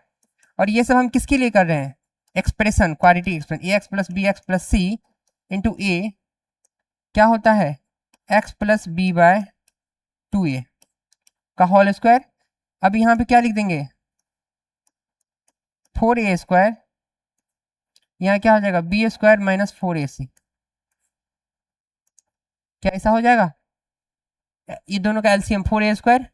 और ये सब हम किसके लिए कर रहे हैं, expression, quadratic expression, a x plus b x plus c into a क्या होता है, x plus b by 2a का होल स्क्वायर। अब यहाँ पे क्या लिख देंगे, 4a स्क्वायर, यहाँ क्या हो जाएगा, बी स्क्वायर माइनस 4ac, क्या ऐसा हो जाएगा, ये दोनों का LCM 4a square,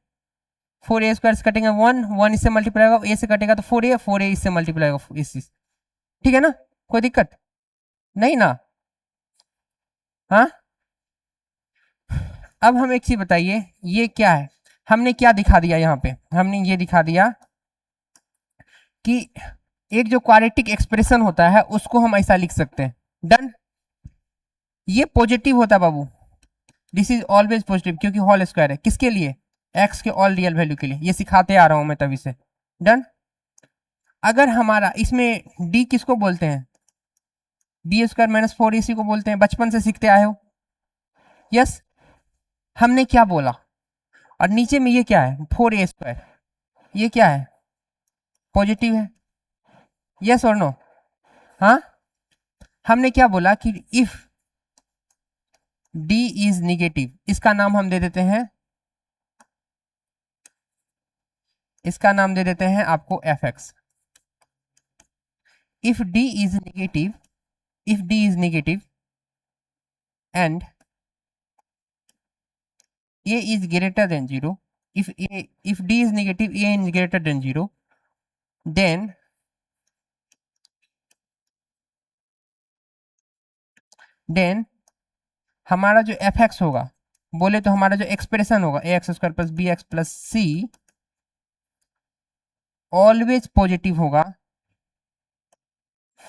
4a square से कटेंगे 1 इससे मल्टीप्लाई होगा, a से कटेगा तो 4a इससे मल्टीप्लाई होगा इस, ठीक है ना, कोई दिक्कत नहीं ना, हाँ। अब हम एक चीज बताइए, ये क्या है, हमने क्या दिखा दिया यहाँ पे, हमने ये दिखा दिया कि एक जो क्वाड्रेटिक एक्सप्रेशन होता है उसको हम ऐसा लिख सकते हैं, डन। ये पॉजिटिव होता है बाबू, दिस इज ऑलवेज पॉजिटिव, क्योंकि होल स्क्वायर है, किसके लिए, एक्स के ऑल रियल वैल्यू के लिए, ये सिखाते आ रहा हूं मैं तभी से, डन। अगर हमारा इसमें डी किसको बोलते हैं, बी स्क्वायर माइनस 4ac को बोलते हैं, बचपन से सीखते आए हो, यस। हमने क्या बोला, और नीचे में ये क्या है, 4a स्क्वायर, ये क्या है, पॉजिटिव है, यस और नो, हाँ। हमने क्या बोला कि इफ d इज निगेटिव, इसका नाम हम दे देते हैं, इसका नाम दे देते हैं आपको fx। If d is negative, if d is negative and a is greater than 0, if d is negative, a is greater than 0, then हमारा जो fx होगा, बोले तो हमारा जो एक्सप्रेशन होगा a x square plus b x plus c always positive होगा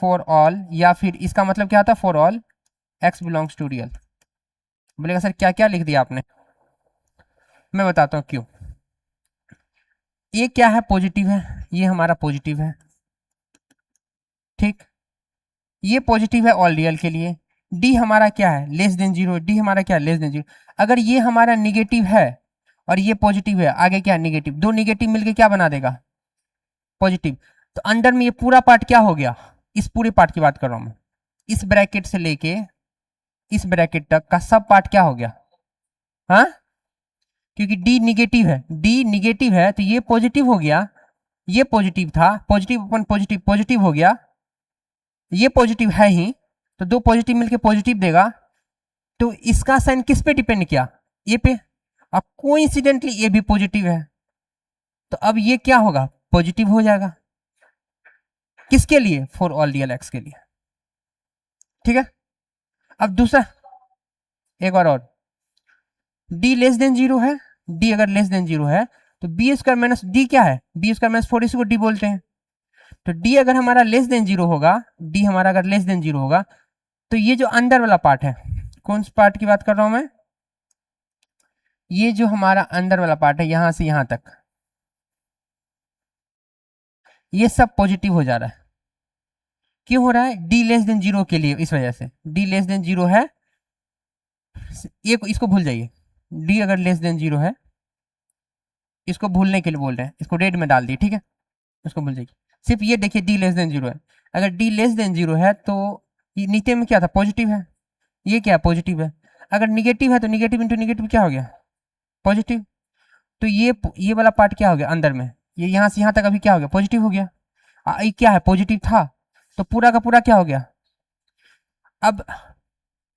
फॉर ऑल, या फिर इसका मतलब क्या होता है, for all x belongs to real. बोलेगा सर क्या क्या लिख दिया आपने, मैं बताता हूँ क्यों। ये क्या है, पॉजिटिव है, ये हमारा पॉजिटिव है, ठीक, ये पॉजिटिव है ऑल रियल के लिए। डी हमारा क्या है, लेस देन जीरो, डी हमारा क्या है, लेस देन जीरो। अगर ये हमारा निगेटिव है और ये पॉजिटिव है, आगे क्या निगेटिव, दो निगेटिव मिलके क्या बना देगा, पॉजिटिव। तो अंदर में ये पूरा पार्ट क्या हो गया, इस पूरे पार्ट की बात कर रहा हूं मैं, इस ब्रैकेट से लेके इस ब्रैकेट तक का सब पार्ट क्या हो गया, हाँ, क्योंकि डी निगेटिव है, डी निगेटिव है तो ये पॉजिटिव हो गया, ये पॉजिटिव था, पॉजिटिव अपन पॉजिटिव, पॉजिटिव हो गया, ये पॉजिटिव है ही, तो दो पॉजिटिव मिलके पॉजिटिव देगा। तो इसका साइन किस पे डिपेंड किया, ए पे, अब कोइंसिडेंटली ए भी पॉजिटिव है, तो अब ये क्या होगा, पॉजिटिव हो जाएगा, किसके लिए, फॉर ऑल रियल एक्स के लिए, ठीक है। अब दूसरा एक और डी लेस देन जीरो है, डी अगर लेस देन जीरो है तो बी स्क्वायर माइनस डी क्या है, बी स्क्वायर माइनस फोर, इसको डी बोलते हैं। तो डी अगर हमारा लेस देन जीरो होगा, डी हमारा अगर लेस देन जीरो होगा, तो ये जो अंदर वाला पार्ट है, कौन सा पार्ट की बात कर रहा हूं मैं, ये जो हमारा अंदर वाला पार्ट है यहां से यहां तक, ये सब पॉजिटिव हो जा रहा है। क्यों हो रहा है, डी लेस देन जीरो के लिए, इस वजह से डी लेस देन जीरो है, ये इसको भूल जाइए, डी अगर लेस देन जीरो है, इसको भूलने के लिए बोल रहे हैं, इसको रेड में डाल दिए, ठीक है, इसको भूल जाइए, सिर्फ ये देखिए डी लेस देन जीरो है। अगर डी लेस देन जीरो है तो ये नीचे में क्या था, पॉजिटिव है, ये क्या पॉजिटिव है, अगर निगेटिव है तो निगेटिव इंटू निगेटिव क्या हो गया, पॉजिटिव। तो ये वाला पार्ट क्या हो गया अंदर में, ये यहाँ से यहाँ तक अभी क्या हो गया, पॉजिटिव हो गया, ये क्या है, पॉजिटिव था, तो पूरा का पूरा क्या हो गया। अब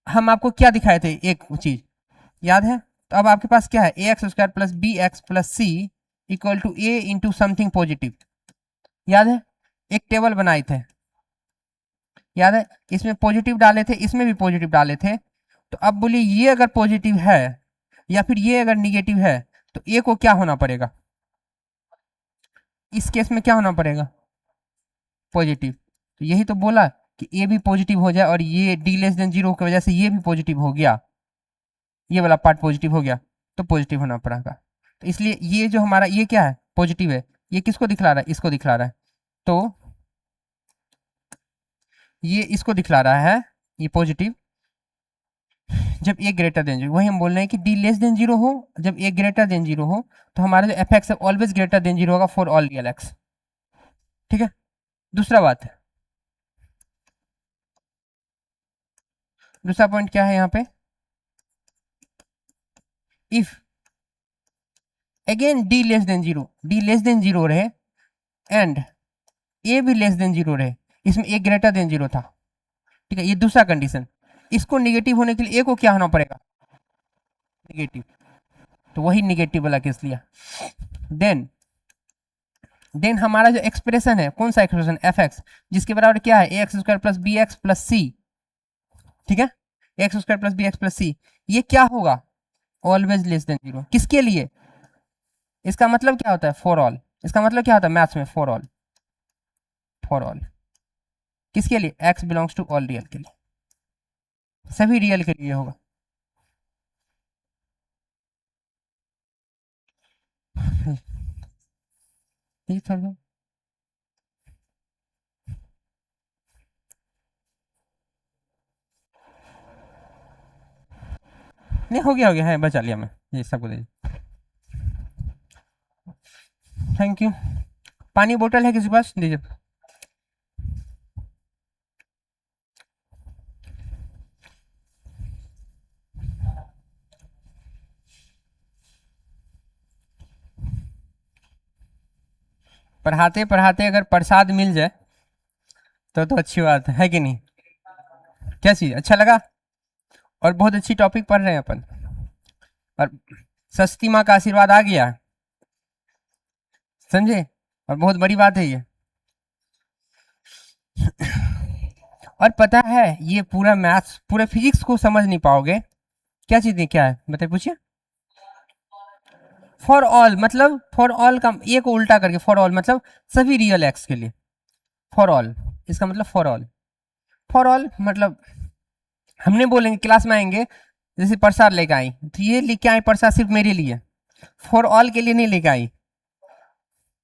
हम आपको क्या दिखाए थे, एक चीज याद है, तो अब आपके पास क्या है, a x square plus b x plus c equal to a into something positive, याद है, एक टेबल बनाए थे, याद है, इसमें पॉजिटिव डाले थे, इसमें भी पॉजिटिव डाले थे। तो अब बोलिए ये अगर पॉजिटिव है या फिर ये अगर निगेटिव है, तो ए को क्या होना पड़ेगा, इस केस में क्या होना पड़ेगा, पॉजिटिव। तो यही तो बोला कि ए भी पॉजिटिव हो जाए और ये डी लेस देन जीरो की वजह से ये भी पॉजिटिव हो गया, ये वाला पार्ट पॉजिटिव हो गया, तो पॉजिटिव होना पड़ेगा। तो इसलिए ये जो हमारा ये क्या है, पॉजिटिव है, ये किसको दिखला रहा है, इसको दिखला रहा है, तो ये इसको दिखला रहा है, ये पॉजिटिव जब ए ग्रेटर देन जीरो, वही हम बोल रहे हैं कि डी लेस देन जीरो हो, जब ए ग्रेटर देन जीरो हो तो हमारा जो एफ एक्स है ऑलवेज ग्रेटर देन जीरो होगा फॉर ऑल रियल एक्स, ठीक है। दूसरा बात, दूसरा पॉइंट क्या है यहाँ पे, if again D less than zero, D less than zero रहे एंड ए भी लेस देन जीरो रहे, इसमें ए ग्रेटर देन जीरो था, ठीक है, ये दूसरा कंडीशन। इसको निगेटिव होने के लिए ए को क्या होना पड़ेगा, निगेटिव, तो वही निगेटिव वाला केस लिया। देन हमारा जो एक्सप्रेशन है, कौन सा एक्सप्रेशन, एफ एक्स, जिसके बराबर क्या है, a x square plus b x plus c, ठीक है, x square plus b x plus c, ये क्या होगा, ऑलवेज लेस देन जीरो, किसके लिए, इसका मतलब क्या होता है, फॉर ऑल, इसका मतलब क्या होता है मैथ्स में, फॉर ऑल, फॉर ऑल किसके लिए, x belongs to all real के लिए, सभी रियल के लिए होगा। ठीक सर, नहीं हो गया है, बचा लिया मैं, ये सबको दे, थैंक यू। पानी बोतल है किसी के पास, दीजिए। पढ़ाते पढ़ाते अगर प्रसाद मिल जाए तो अच्छी बात है कि नहीं, क्या चीज अच्छा लगा, और बहुत अच्छी टॉपिक पढ़ रहे हैं अपन, और सस्ती माँ का आशीर्वाद आ गया, समझे, और बहुत बड़ी बात है ये। और पता है ये पूरा मैथ्स, पूरे फिजिक्स को समझ नहीं पाओगे, क्या चीज है, क्या है बताइए, पूछिए। फॉर ऑल मतलब, फॉर ऑल का ए को उल्टा करके, फॉर ऑल मतलब सभी रियल एक्स के लिए, फॉर ऑल, इसका मतलब फॉर ऑल, फॉर ऑल मतलब हमने बोलेंगे क्लास में आएंगे, जैसे प्रसाद लेके आई, तो ये लेके आए प्रसाद सिर्फ मेरे लिए, फॉर ऑल के लिए नहीं लेके आई।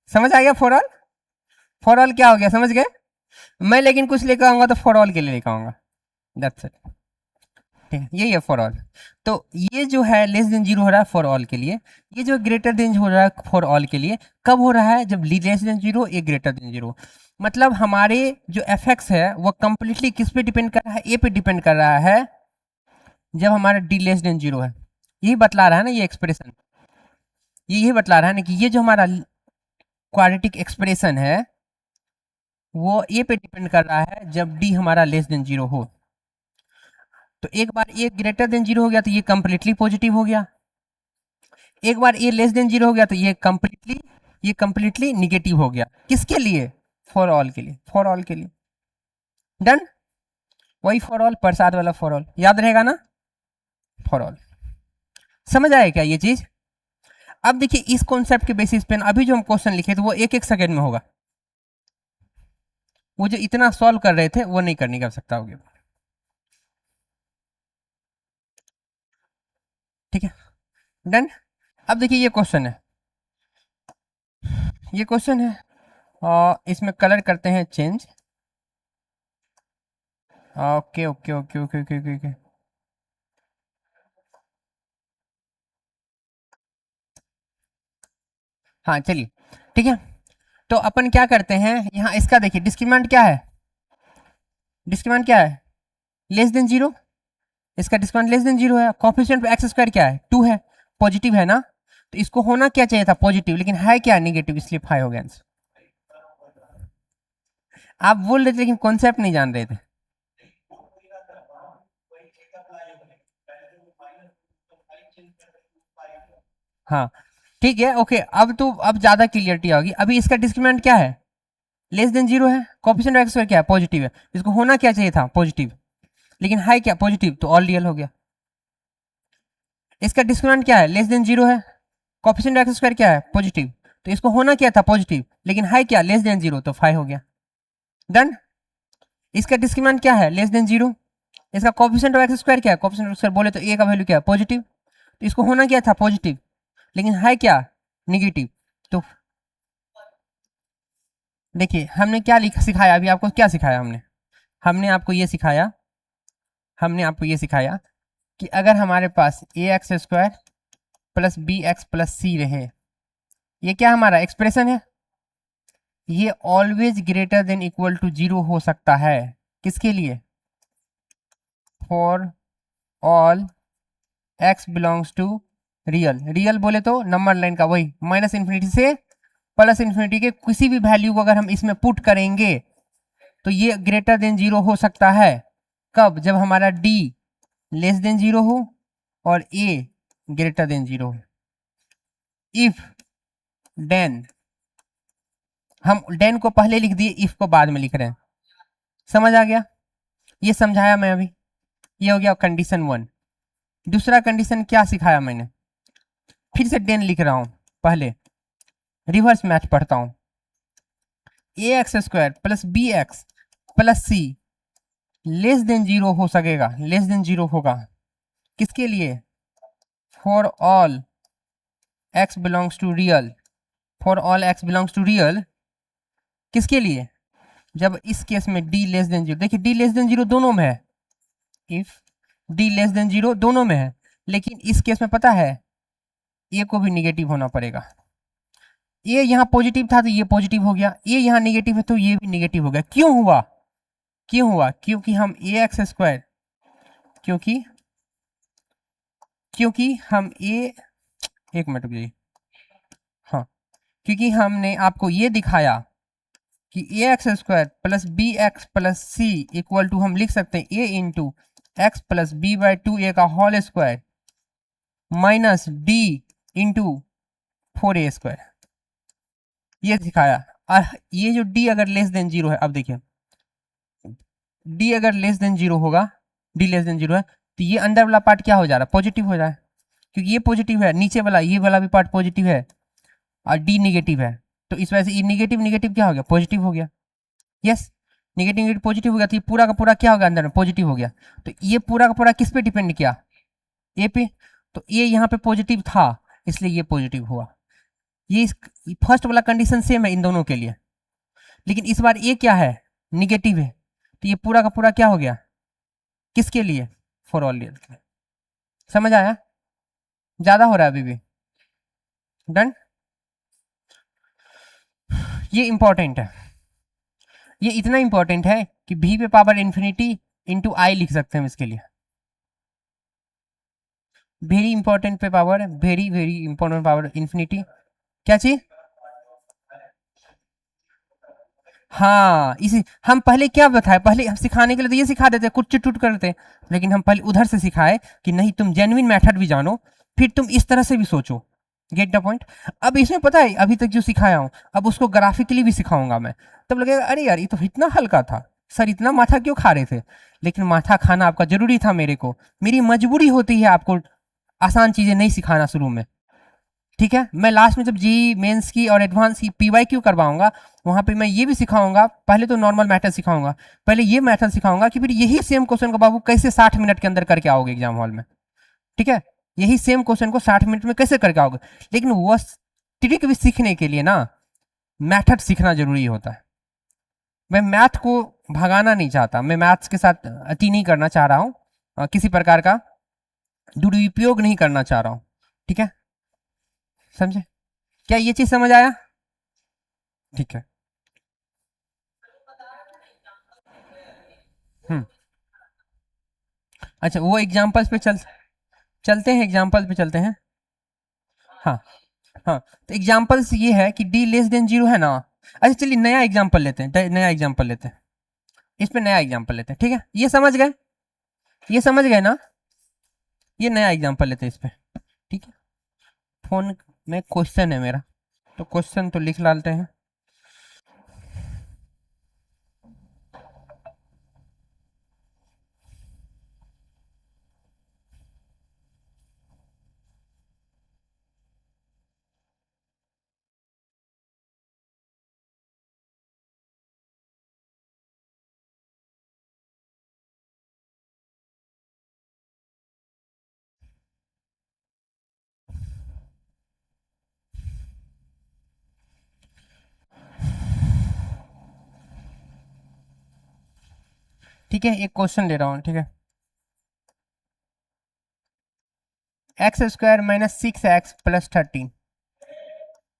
समझ आ गया फॉर ऑल? फॉर ऑल क्या हो गया, समझ गए? मैं लेकिन कुछ लेकर आऊंगा तो फॉर ऑल के लिए लेकर आऊंगा, दैट्स इट। ठीक है, यही है फॉर ऑल। तो ये जो है लेस देन जीरो हो रहा है फॉर ऑल के लिए, ये जो ग्रेटर देन हो रहा है फॉर ऑल के लिए, कब हो रहा है? जब लेस देन जीरो, ये ग्रेटर देन जीरो। मतलब हमारे जो एफेक्ट्स है वो कंप्लीटली किस पे डिपेंड कर रहा है? ए पे डिपेंड कर रहा है, जब हमारा डी लेस देन जीरो है। यही बतला रहा है ना ये एक्सप्रेशन, ये यही बतला रहा है ना कि ये जो हमारा क्वाड्रेटिक एक्सप्रेशन है वो ए पे डिपेंड कर रहा है जब डी हमारा लेस देन जीरो हो। तो एक बार ए ग्रेटर देन जीरो हो गया तो ये कंप्लीटली पॉजिटिव हो गया, एक बार ए लेस देन जीरो हो गया तो ये कंप्लीटली निगेटिव हो गया। किसके लिए? फॉर ऑल के लिए, फॉर ऑल के लिए। डन? वही फॉर ऑल, प्रसाद वाला फॉर ऑल, याद रहेगा ना? For all. समझ आए क्या ये चीज? अब देखिए इस कॉन्सेप्ट के बेसिस पे अभी जो हम क्वेश्चन लिखे थे वो एक एक सेकेंड में होगा, वो जो इतना सॉल्व कर रहे थे वो नहीं करने की आवश्यकता होगी। ठीक है, डन। अब देखिए ये क्वेश्चन है, ये क्वेश्चन है और इसमें कलर करते हैं change. Okay okay okay okay okay okay okay. हाँ चलिए, ठीक है। तो अपन क्या करते हैं, यहाँ इसका देखिए डिस्क्रिमिनेंट क्या है, डिस्क्रिमिनेंट क्या है? Less than zero. इसका डिस्क्रिमिनेंट लेस देन जीरो है, कोफिशिएंट एक्स स्क्वायर क्या है? 2 है, पॉजिटिव है ना? तो इसको होना क्या चाहिए था? पॉजिटिव, लेकिन है क्या? निगेटिव, इसलिए 5 हो गया आंसर। आप बोल रहे थे लेकिन कॉन्सेप्ट नहीं जान रहे थे। हाँ ठीक है, ओके। अब तो अब ज्यादा क्लियरिटी होगी। अभी इसका डिस्क्रिमिनेंट क्या है? लेस देन जीरो है, कोफिशिएंट एक्स स्क्वायर क्या है? पॉजिटिव है। इसको होना क्या चाहिए था? पॉजिटिव, लेकिन है क्या? पॉजिटिव, तो ऑल रियल हो गया। इसका डिस्क्रिमिनेंट क्या है? लेस देन जीरो है, कोफिशिएंट एक्स स्क्वायर क्या है? पॉजिटिव, तो इसको होना क्या था? पॉजिटिव, लेकिन है क्या? लेस देन जीरो, तो 5 हो गया। डन। इसका डिस्क्रिमिनेंट क्या है? Less than zero. इसका कोफिशिएंट ऑफ एक्स स्क्वायर क्या है? कोफिशिएंट ऑफ स्क्वायर बोले तो ए का वैल्यू क्या है? पॉजिटिव, तो इसको होना क्या था? पॉजिटिव, लेकिन है क्या? निगेटिव। तो देखिए हमने क्या सिखाया अभी आपको, क्या सिखाया हमने? हमने आपको ये सिखाया, हमने आपको ये सिखाया कि अगर हमारे पास a x square plus b x plus c रहे, ये क्या हमारा एक्सप्रेशन है, ये always greater than equal to zero हो सकता है। किसके लिए? For all x belongs to real. Real बोले तो नंबर लाइन का वही माइनस इन्फिनिटी से प्लस इन्फिनिटी के किसी भी वैल्यू को अगर हम इसमें पुट करेंगे तो ये ग्रेटर देन जीरो हो सकता है। कब? जब हमारा डी लेस देन जीरो हो और ए ग्रेटर देन जीरो हो। इफ देन, हम देन को पहले लिख दिए, इफ को बाद में लिख रहे हैं। समझ आ गया? ये समझाया मैं अभी, ये हो गया कंडीशन 1। दूसरा कंडीशन क्या सिखाया मैंने? फिर से देन लिख रहा हूं, पहले रिवर्स मैथ पढ़ता हूं। A x square plus b x plus C less than zero हो सकेगा, लेस देन जीरो होगा। किसके लिए? For all x belongs to real. For all x belongs to real किसके लिए? जब इस केस में डी लेस देन जीरो, देखिए डी लेस देन जीरो दोनों में है, if d less than zero दोनों में है, लेकिन इस केस में पता है ए को भी निगेटिव होना पड़ेगा। ये यहाँ पॉजिटिव था तो ये पॉजिटिव हो गया, ये यहाँ निगेटिव है तो ये भी निगेटिव हो गया। क्यों हुआ? क्यों हुआ? क्योंकि हम ए एक्स स्क्वायर, क्योंकि क्योंकि हम ए, एक मिनट रुकिए, हाँ, क्योंकि हमने आपको ये दिखाया कि a x square plus b x plus c equal to हम लिख सकते हैं a into x plus b by two a का whole square minus d into 4a square, ये दिखाया। और ये जो डी अगर लेस देन जीरो है, अब देखिए डी अगर लेस देन जीरो होगा, डी लेस देन जीरो है तो ये अंदर वाला पार्ट क्या हो जा रहा है? पॉजिटिव हो रहा है, क्योंकि ये पॉजिटिव है, नीचे वाला ये वाला भी पार्ट पॉजिटिव है और डी निगेटिव है, तो इस वजह से ये निगेटिव निगेटिव क्या हो गया? पॉजिटिव हो गया। यस, निगेटिव निगेटिव पॉजिटिव हो गया, तो ये पूरा का पूरा क्या होगा? अंदर में पॉजिटिव हो गया। तो ये पूरा का पूरा किस पे डिपेंड किया? ए पे। तो ए यहाँ पे पॉजिटिव था, इसलिए ये पॉजिटिव हुआ। ये फर्स्ट वाला कंडीशन सेम है इन दोनों के लिए, लेकिन इस बार ये क्या है, निगेटिव है, तो ये पूरा का पूरा क्या हो गया, किसके लिए, फॉर ऑल रियल के लिए। समझ आया, ज्यादा हो रहा है अभी भी, डन। ये इंपॉर्टेंट है, ये इतना इंपॉर्टेंट है कि v पे पावर इन्फिनिटी इंटू आई लिख सकते हैं इसके लिए। वेरी इंपॉर्टेंट पे power, very very important power infinity, क्या चीज। हाँ, इसी हम पहले क्या बताए, पहले हम सिखाने के लिए तो ये सिखा देते, कुछ चुट करते, लेकिन हम पहले उधर से सिखाए कि नहीं तुम जेन्युइन मेथड भी जानो, फिर तुम इस तरह से भी सोचो। Get the point. अब इसमें पता है अभी तक जो सिखाया हूँ, अब उसको ग्राफिकली भी सिखाऊंगा मैं, तब लगेगा अरे यार ये तो इतना हल्का था, सर इतना माथा क्यों खा रहे थे। लेकिन माथा खाना आपका जरूरी था, मेरे को मेरी मजबूरी होती है आपको आसान चीजें नहीं सिखाना शुरू में, ठीक है। मैं लास्ट में जब जी मेंस की और एडवांस की पीवाई क्यू करवाऊंगा, वहां पे मैं ये भी सिखाऊंगा, पहले तो नॉर्मल मैथड सिखाऊंगा, पहले ये मैथड सिखाऊंगा कि फिर यही सेम क्वेश्चन को बाबू कैसे 60 मिनट के अंदर करके आओगे एग्जाम हॉल में, ठीक है। यही सेम क्वेश्चन को 60 मिनट में कैसे करके आओगे, लेकिन वो ट्रिक भी सीखने के लिए ना मैथड सीखना जरूरी होता है। मैं मैथ को भगाना नहीं चाहता, मैं मैथ्स के साथ अति नहीं करना चाह रहा हूँ, किसी प्रकार का दुरुपयोग नहीं करना चाह रहा हूँ, ठीक है, समझे। क्या ये चीज समझ आया, ठीक है। हम्म, अच्छा वो एग्जाम्पल्स पे चलते हैं, एग्जाम्पल्स पे चलते हैं। हाँ हाँ, तो एग्जाम्पल्स ये है कि डी लेस देन जीरो है ना। अच्छा चलिए नया एग्जाम्पल लेते हैं, नया एग्जाम्पल लेते हैं, इस पे नया एग्जाम्पल लेते हैं, ठीक है। ये समझ गए, ये समझ गए ना, ये नया एग्जाम्पल लेते हैं इस पे, ठीक है। फोन में क्वेश्चन है मेरा, तो क्वेश्चन तो लिख डालते हैं। ठीक है, एक क्वेश्चन ले रहा हूँ, ठीक है। X square minus 6x plus 13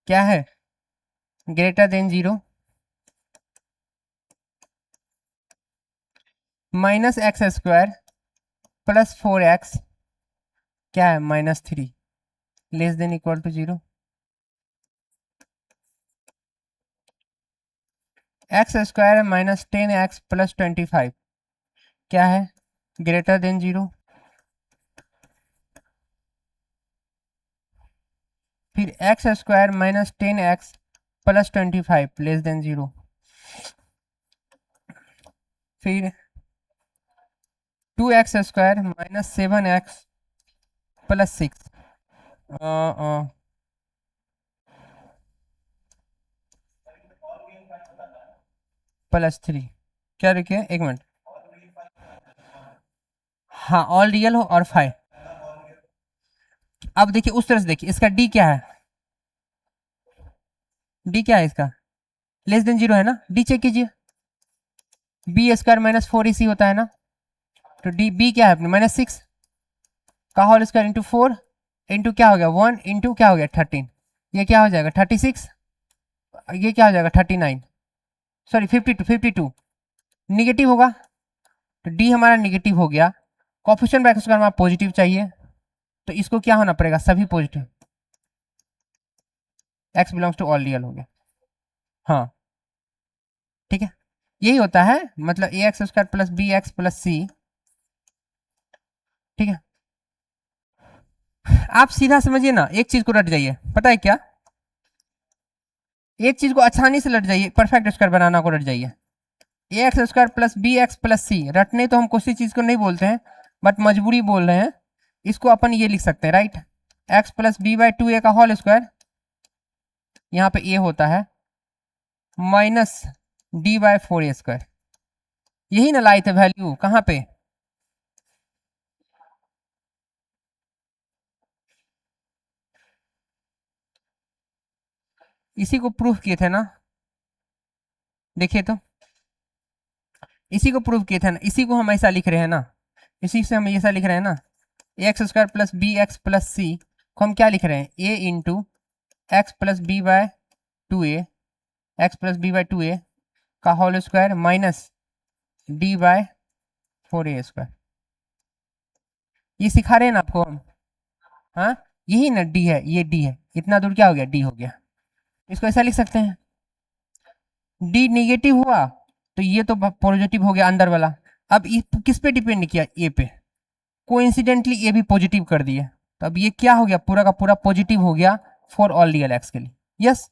क्या है, greater than zero, minus x square plus 4x क्या है, -3 less than equal to zero. X square minus 10x plus 25 क्या है, ग्रेटर देन जीरो। फिर x square minus 10x plus 25 less than zero. फिर 2x square minus 7x plus 6 plus 3 क्या रुकिए एक मिनट, हाँ ऑल रियल हो और 5। अब देखिए उस तरह से देखिए, इसका डी क्या है, डी क्या है इसका, लेस देन जीरो है ना, डी चेक कीजिए, बी स्क्वायर माइनस 4ac होता है ना, तो डी बी क्या है अपने -6 का होल स्क्वायर इंटू 4 इंटू क्या हो गया 1 इंटू क्या हो गया 13, ये क्या हो जाएगा 36, ये क्या हो जाएगा 39, सॉरी 52 निगेटिव होगा, तो डी हमारा निगेटिव हो गया। कोफिशिएंट ब्रैकेट का हमारा पॉजिटिव चाहिए, तो इसको क्या होना पड़ेगा, सभी positive, x belongs to all real हो गया, हाँ ठीक है। यही होता है, मतलब a x square plus b x plus c, ठीक है। आप सीधा समझिए ना, एक चीज को रट जाइए, पता है क्या, एक चीज को आसानी से रट जाइए, परफेक्ट स्क्वायर बनाना को रट जाइए, a x square plus b x plus c, रटने तो हम किसी चीज को नहीं बोलते हैं, बट मजबूरी बोल रहे हैं, इसको अपन ये लिख सकते हैं, right, x plus b by 2a का होल स्क्वायर, यहाँ पे ए होता है minus D by 4a square, यही ना लाए थे वैल्यू कहाँ पे, इसी को प्रूफ किए थे ना, देखिए तो इसी को प्रूफ किए थे ना, इसी को हम ऐसा लिख रहे हैं ना, इसी से हम ऐसा लिख रहे हैं ना, x square plus b x plus c को हम क्या लिख रहे हैं, a into x plus b by 2a, x plus b by 2a का whole square minus D by 4a square. ये सिखा रहे हैं ना आपको हम, हाँ यही ना डी है, ये डी है, इतना दूर क्या हो गया, डी हो गया। इसको ऐसा लिख सकते हैं, डी निगेटिव हुआ तो ये तो पॉजिटिव हो गया अंदर वाला। अब किस पे डिपेंड किया, ए पे, कोइंसिडेंटली ए भी पॉजिटिव कर दिया, तो अब ये क्या हो गया, पूरा का पूरा पॉजिटिव हो गया फॉर ऑल रियल एक्स के लिए। यस,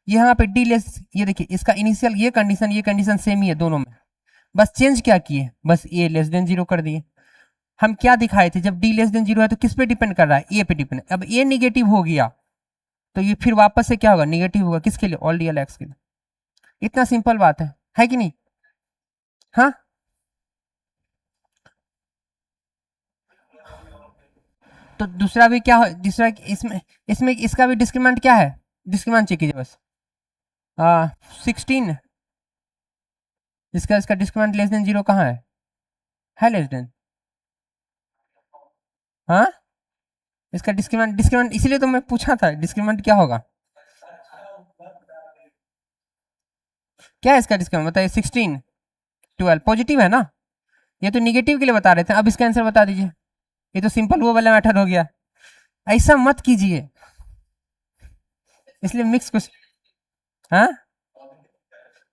यहाँ पे डी लेस, ये देखिए इसका इनिशियल ये कंडीशन सेम ही है दोनों में, बस चेंज क्या किए, बस ए लेस देन 0 कर दिए। हम क्या दिखाए थे, जब डी लेस देन 0 है तो किस पे डिपेंड कर रहा है, ए पे डिपेंड। अब ए निगेटिव हो गया तो ये फिर वापस से क्या होगा, निगेटिव होगा, किसके लिए, ऑल रियल एक्स के लिए। इतना सिंपल बात है कि नहीं। हाँ तो दूसरा भी क्या, दूसरा इसमें इसमें इसका भी डिस्क्रिमिनेंट क्या है, डिस्क्रिमिनेंट चेक कीजिए बस, 16, इसका डिस्क्रिमिनेंट लेस देन 0 कहाँ है लेस देन, हाँ इसका डिस्क्रिमिनेंट इसीलिए तो मैं पूछा था डिस्क्रिमिनेंट क्या होगा, क्या है इसका डिस्क्रिमिनेंट बताइए, 16 12 पॉजिटिव है ना, ये तो निगेटिव के लिए बता रहे थे। अब इसका आंसर बता दीजिए, ये तो सिंपल वो वाला मैटर हो गया। ऐसा मत कीजिए, इसलिए मिक्स कुछ, हाँ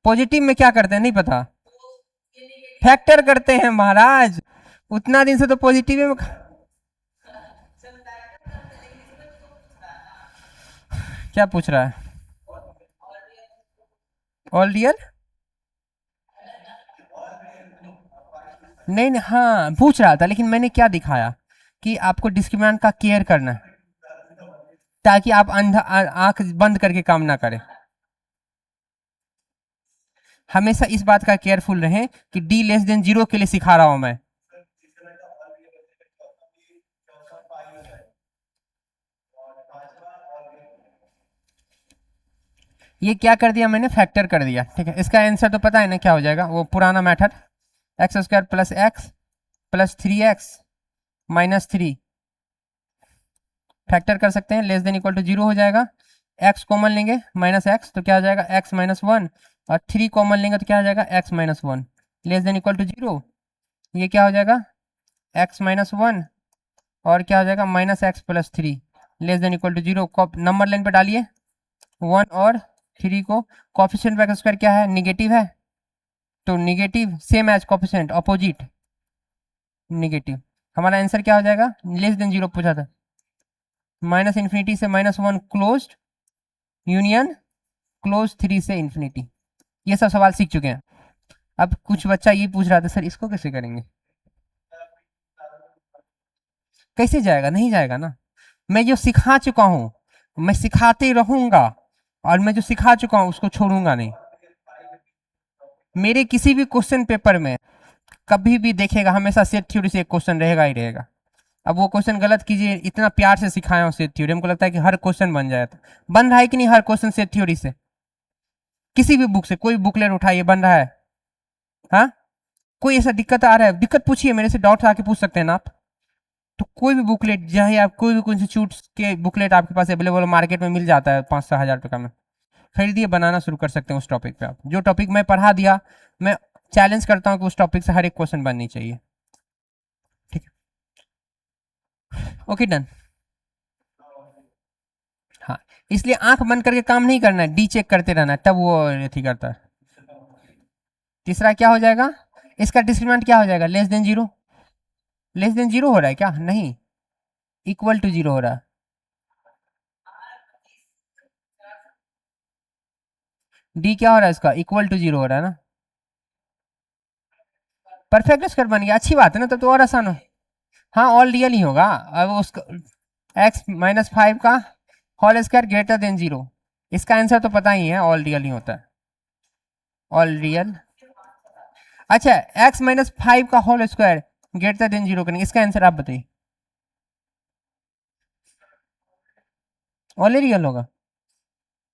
पॉजिटिव में क्या करते हैं नहीं पता, फैक्टर करते हैं महाराज, उतना दिन से तो पॉजिटिव में क्या पूछ रहा है, ऑल रियल, नहीं हाँ पूछ रहा था, लेकिन मैंने क्या दिखाया कि आपको डिस्क्रिमिनेंट का केयर करना है, ताकि आप अंधा आंख बंद करके काम ना करें। हमेशा इस बात का केयरफुल रहें कि डी लेस देन 0 के लिए सिखा रहा हूं मैं। ये क्या कर दिया मैंने, फैक्टर कर दिया, ठीक है। इसका आंसर तो पता है ना क्या हो जाएगा, वो पुराना method, x square plus x plus 3x minus 3, factor कर सकते हैं, लेस देन इक्वल टू 0 हो जाएगा, x कॉमन लेंगे माइनस एक्स तो क्या हो जाएगा x माइनस 1, और 3 कॉमन लेंगे तो क्या हो जाएगा x minus 1, less than equal to 0, ये क्या हो जाएगा x माइनस 1 और क्या हो जाएगा minus x plus 3, less than equal to 0, number line पे डालिए 1 और 3 को, कॉफिशिएंट का स्क्वायर क्या है, निगेटिव है, तो negative same as coefficient opposite negative, हमारा आंसर क्या हो जाएगा, लेस देन 0 पूछा था, माइनस इन्फिनिटी से माइनस 1 क्लोज यूनियन क्लोज 3 से इन्फिनिटी। ये सब सवाल सीख चुके हैं। अब कुछ बच्चा ये पूछ रहा था सर इसको कैसे करेंगे, कैसे जाएगा, नहीं जाएगा ना, मैं जो सिखा चुका हूं मैं सिखाते रहूंगा, और मैं जो सिखा चुका हूं उसको छोड़ूंगा नहीं। मेरे किसी भी क्वेश्चन पेपर में कभी भी देखेगा हमेशा सेट थ्योरी से एक क्वेश्चन रहेगा ही रहेगा। अब वो क्वेश्चन गलत कीजिए, इतना प्यार से सिखाया हूँ सेट थ्योरी, हमको लगता है कि हर क्वेश्चन बन जाए, बन रहा है कि नहीं हर क्वेश्चन सेट थ्योरी से, किसी भी बुक से कोई बुकलेट उठाइए बन रहा है, हाँ कोई ऐसा दिक्कत आ रहा है, दिक्कत पूछिए मेरे से, डाउट आके पूछ सकते हैं ना आप। तो कोई भी बुकलेट चाहे आप कोई भी इंस्टीट्यूट के बुकलेट आपके पास अवेलेबल मार्केट में मिल जाता है 5-6 हज़ार रुपये में, खरीदिए, बनाना शुरू कर सकते हैं उस टॉपिक पे। आप जो टॉपिक मैं पढ़ा दिया, मैं चैलेंज करता हूँ कि उस टॉपिक से हर एक क्वेश्चन बननी चाहिए, ठीक है, ओके डन। हाँ इसलिए आंख बंद करके काम नहीं करना है, डी चेक करते रहना है, तब वो ठीक करता है। तीसरा क्या हो जाएगा, इसका डिस्क्रिमिनेंट क्या हो जाएगा, लेस देन 0, लेस देन 0 हो रहा है क्या, नहीं इक्वल टू 0 हो रहा है, डी क्या हो रहा है इसका, इक्वल टू 0 हो रहा है ना, परफेक्ट स्क्वायर बन गया, अच्छी बात है ना, तब तो और आसान हो। हाँ ऑल रियल ही होगा, अब उसका एक्स माइनस 5 का होल स्क्वायर ग्रेटर देन 0, इसका आंसर तो पता ही है, ऑल रियल ही होता है, ऑल रियल। अच्छा एक्स माइनस 5 का होल स्क्वायर ग्रेटर देन 0 करेंगे, इसका आंसर आप बताइए, ऑल रियल होगा,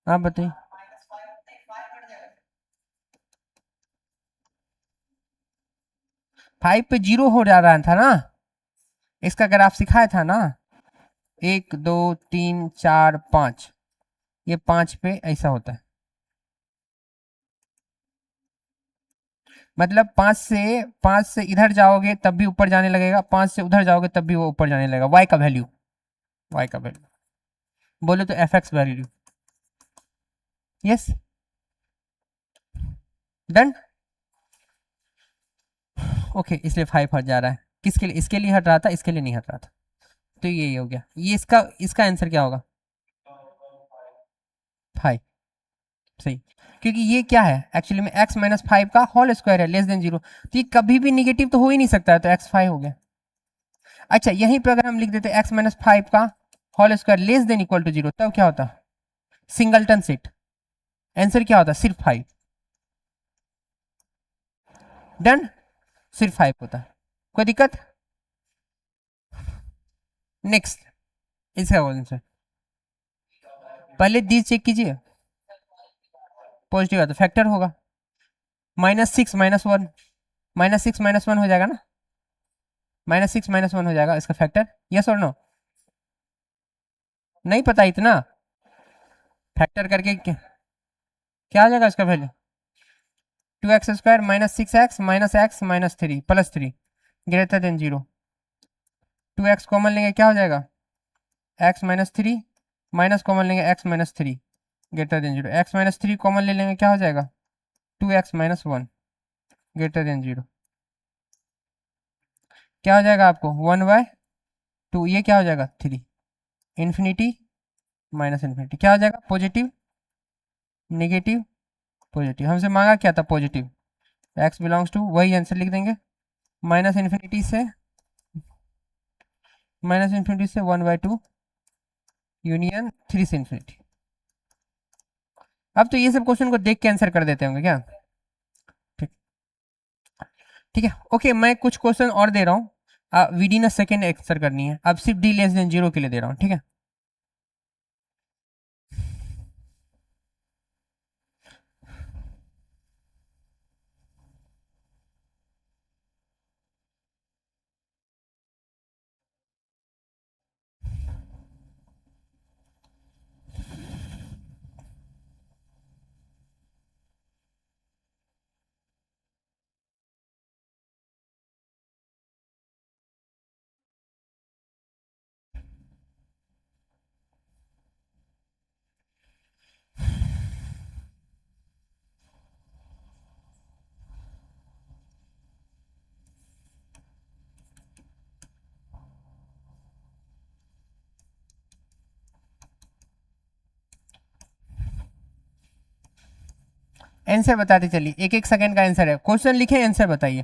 आप बताइए। फाइव पे जीरो हो जा रहा था ना, इसका ग्राफ सिखाया था ना, 1 2 3 4 5, ये 5 पे ऐसा होता है, मतलब 5 से इधर जाओगे तब भी ऊपर जाने लगेगा, 5 से उधर जाओगे तब भी वो ऊपर जाने लगेगा। वाई का वैल्यू, वाई का वैल्यू बोले तो F x value. Yes, done. Okay, इसलिए 5 हट जा रहा है। किसके लिए? इसके लिए हट रहा था, इसके लिए नहीं हट रहा था। तो ये हो गया, ये इसका आंसर क्या होगा? 5, सही। क्योंकि ये क्या है एक्चुअली में, x माइनस 5 का होल स्क्वायर है, लेस देन 0, तो ये कभी भी निगेटिव तो हो ही नहीं सकता है, तो x 5 हो गया। अच्छा, यहीं पे अगर हम लिख देते x माइनस 5 का whole square less than equal to 0, तब क्या होता? Singleton set. आंसर क्या होता? सिर्फ 5। डन, सिर्फ 5 होता। कोई दिक्कत? नेक्स्ट, इसका आंसर पहले दी चेक कीजिए, पॉजिटिव है तो फैक्टर होगा। -6 -1, -6 -1 हो जाएगा ना, -6 -1 हो जाएगा इसका फैक्टर। यस और नो? नहीं पता इतना? फैक्टर करके क्या आ जाएगा इसका value? 2x square -6x -x -3 +3 greater than 0। 2x common लेंगे क्या हो जाएगा? x -3 माइनस कॉमन लेंगे x -3 greater than 0। x -3 common ले लेंगे क्या हो जाएगा? 2x -1 greater than 0। क्या हो जाएगा आपको? 1/2। ये क्या हो जाएगा? 3। इन्फिनिटी माइनस इन्फिनिटी क्या हो जाएगा? Positive negative positive. हमसे मांगा क्या था? पॉजिटिव। x बिलोंग्स टू, वही आंसर लिख देंगे, माइनस इन्फिनिटी से 1/2 यूनियन 3 से इन्फिनिटी। अब तो ये सब क्वेश्चन को देख के आंसर कर देते होंगे क्या? ठीक, ठीक है। ओके, मैं कुछ क्वेश्चन और दे रहा हूँ, with in a second answer करनी है। अब सिर्फ d लेस देन 0 के लिए दे रहा हूँ, ठीक है? आंसर बताते चलिए, एक एक सेकंड का आंसर है। क्वेश्चन लिखे, आंसर बताइए।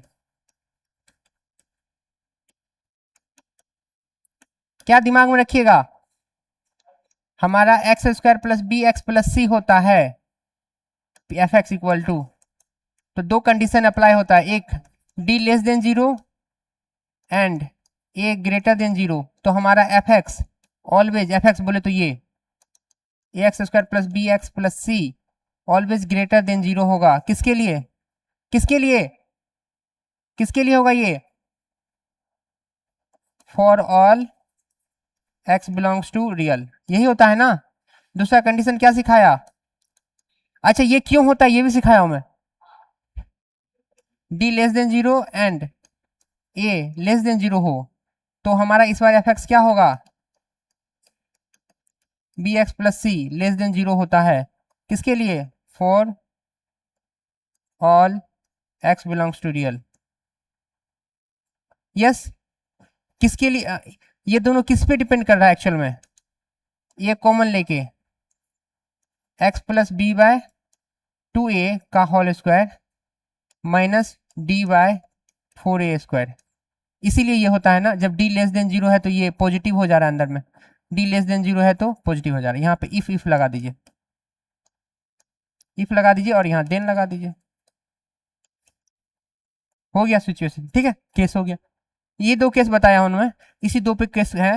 क्या दिमाग में रखिएगा, हमारा x square plus b x plus c होता है एफ एक्स इक्वल टू, तो दो कंडीशन अप्लाई होता है, एक d less than 0 and a greater than 0। तो हमारा f x always, f x बोले तो ये a x square plus b x plus c always greater than 0 होगा। किसके लिए? किसके लिए? किसके लिए होगा ये? For all x belongs to real, यही होता है ना। दूसरा कंडीशन क्या सिखाया? अच्छा, ये क्यों होता है ये भी सिखाया हूं मैं। D less than 0 and A less than 0 हो, तो हमारा इस बार एफ एक्स क्या होगा? बी एक्स प्लस सी लेस देन 0 होता है। किसके लिए? For all x belongs to real. Yes, किसके लिए? ये दोनों किस पे डिपेंड कर रहा है एक्चुअल में? ये कॉमन लेके x plus b by 2a का whole square minus D by 4a square. इसीलिए ये होता है ना, जब d लेस देन 0 है तो ये पॉजिटिव हो जा रहा है अंदर में, d लेस देन 0 है तो पॉजिटिव हो जा रहा है। यहाँ पे इफ लगा दीजिए, इफ लगा दीजिए और यहाँ देन लगा दीजिए, हो गया सिचुएशन। ठीक है, केस हो गया। ये दो केस बताया हूं मैं, इसी दो पे केस है,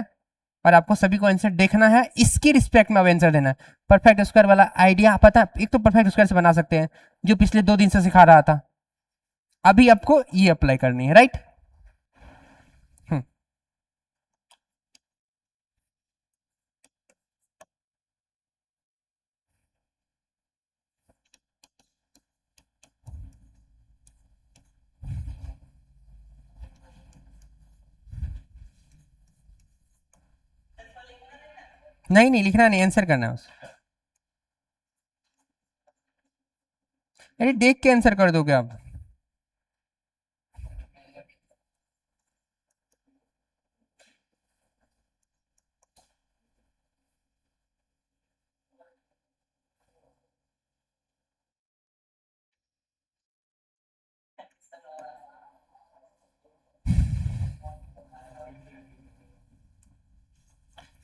और आपको सभी को आंसर देखना है, इसकी रिस्पेक्ट में अब आंसर देना है। परफेक्ट स्क्वायर वाला आइडिया पता है, एक तो परफेक्ट स्क्वायर से बना सकते हैं जो पिछले 2 दिन से सिखा रहा था, अभी आपको ये अप्लाई करनी है, राइट। नहीं नहीं लिखना नहीं, आंसर करना है बस। अरे देख के आंसर कर दोगे आप।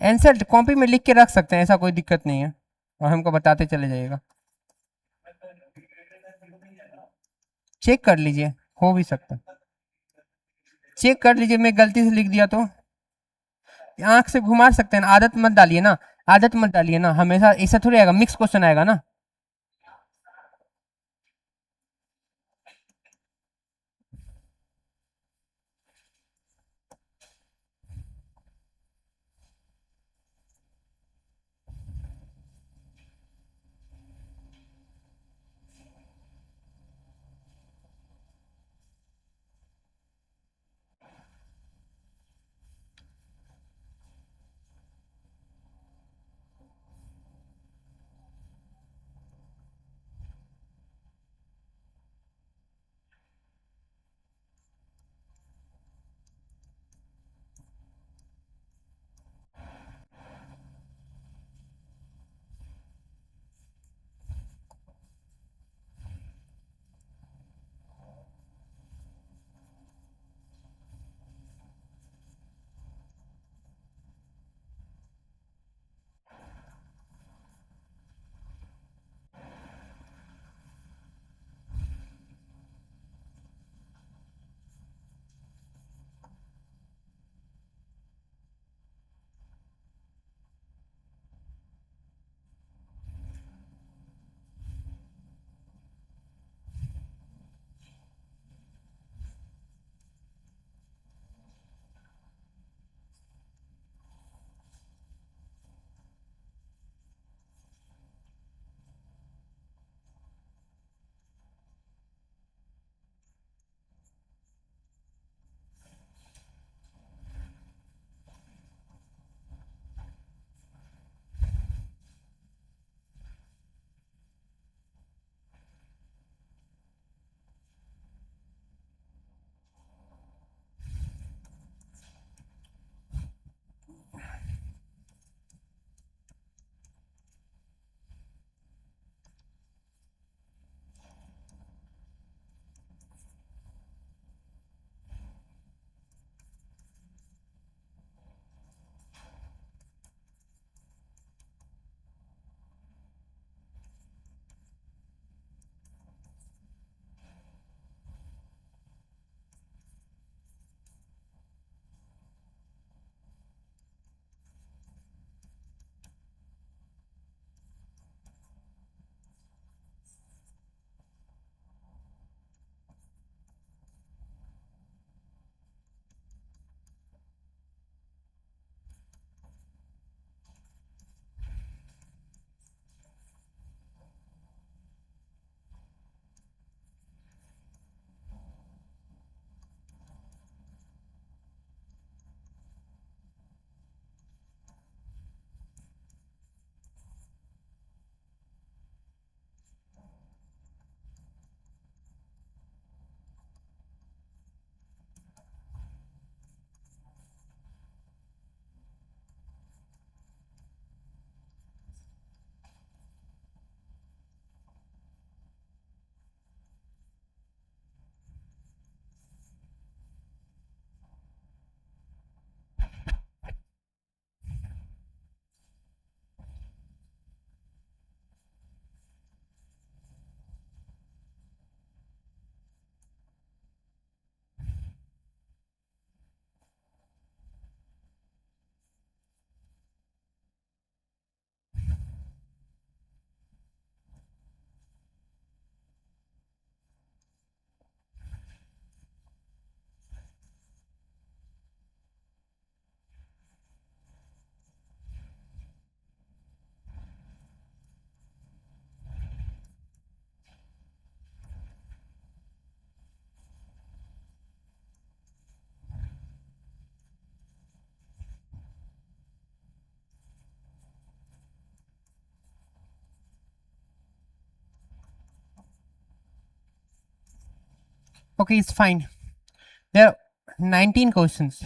आंसर कॉपी में लिख के रख सकते हैं, ऐसा कोई दिक्कत नहीं है, और हमको बताते चले जाइएगा। चेक कर लीजिए, हो भी सकता है। चेक कर लीजिए, मैं गलती से लिख दिया तो आंख से घुमा सकते हैं ना, आदत मत डालिए ना, आदत मत डालिए ना, हमेशा ऐसा थोड़ी आएगा, मिक्स क्वेश्चन आएगा ना। Okay, it's fine. There are 19 questions,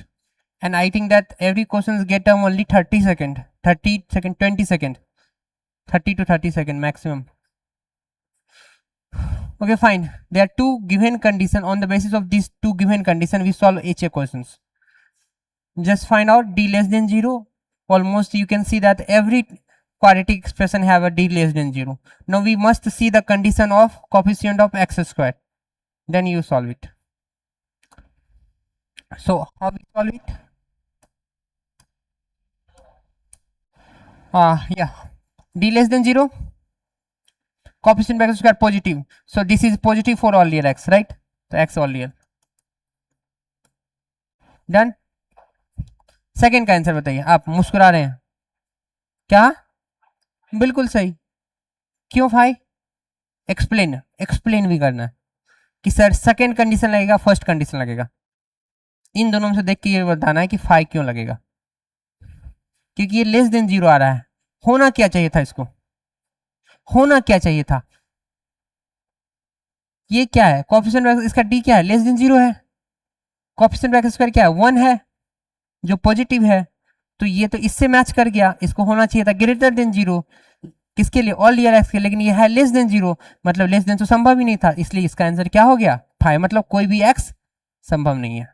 and I think that every questions get only 30 second, 30 second, 20 second, 30 to 30 second maximum. Okay, fine. There are two given condition. On the basis of these two given condition, we solve HA questions. Just find out d less than 0. Almost you can see that every quadratic expression have a d less than 0. Now we must see the condition of coefficient of x square. Then you solve it. So how we solve it? Yeah, d less than 0, coefficient of x square positive. So this is positive for all real x, right? So x all real. Done. Second का आंसर बताइए. आप मुस्कुरा रहे हैं क्या? बिल्कुल सही. क्यों भाई? एक्सप्लेन भी करना है कि सर सेकेंड कंडीशन लगेगा, फर्स्ट कंडीशन लगेगा. इन दोनों में से देख के ये बताना है कि फाइव क्यों लगेगा. क्योंकि ये लेस देन 0 आ रहा है. होना क्या चाहिए था इसको? होना क्या चाहिए था? ये क्या है? कोएफिशिएंट इसका डी क्या है? लेस देन 0 है. कोएफिशिएंट एक्स स्क्वायर क्या है? 1 है जो पॉजिटिव है. तो ये तो इससे मैच कर गया. इसको होना चाहिए था ग्रेटर देन 0. किसके लिए? ऑल रियल एक्स के. लेकिन ये है लेस देन 0, मतलब लेस देन तो संभव ही नहीं था. इसलिए इसका आंसर क्या हो गया? 5. मतलब कोई भी एक्स संभव नहीं है.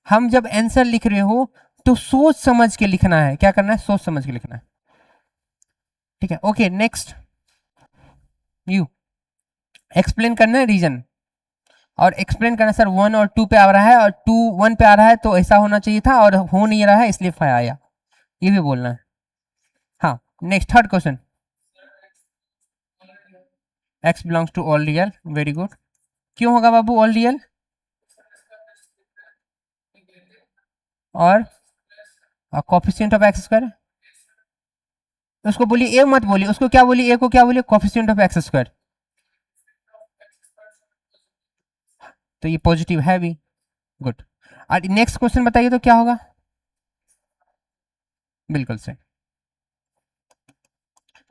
हम जब आंसर लिख रहे हो तो सोच समझ के लिखना है. क्या करना है? सोच समझ के लिखना है. ठीक है. ओके, नेक्स्ट यू एक्सप्लेन करना है रीजन. और एक्सप्लेन करना सर 1 और 2 पे आ रहा है और 2 1 पे आ रहा है, तो ऐसा होना चाहिए था और हो नहीं रहा है इसलिए 5 आया. ये भी बोलना है. हाँ, next third question. x belongs to all real. Very good. क्यों होगा बाबू ऑल रियल? और कोएफिशिएंट ऑफ एक्स स्क्वायर. उसको बोलिए ए मत बोलिए. उसको क्या बोलिए? ए को क्या बोलिए? Coefficient of x square. तो ये पॉजिटिव है भी. गुड. और नेक्स्ट क्वेश्चन बताइए तो क्या होगा? बिल्कुल सही,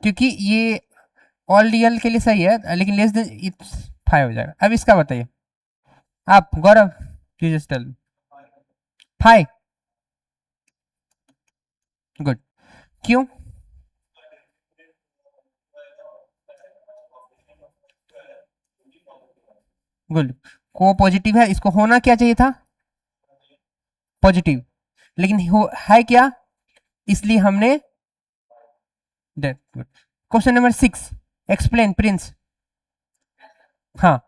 क्योंकि ये ऑल रियल के लिए सही है, लेकिन लेस देन 5 हो जाएगा. अब इसका बताइए आप गौरव. Just tell 5. गुड. क्यों? गुड. को पॉजिटिव है. इसको होना क्या चाहिए था? पॉजिटिव. लेकिन है क्या? इसलिए हमने. Question number 6 explain Prince. हाँ,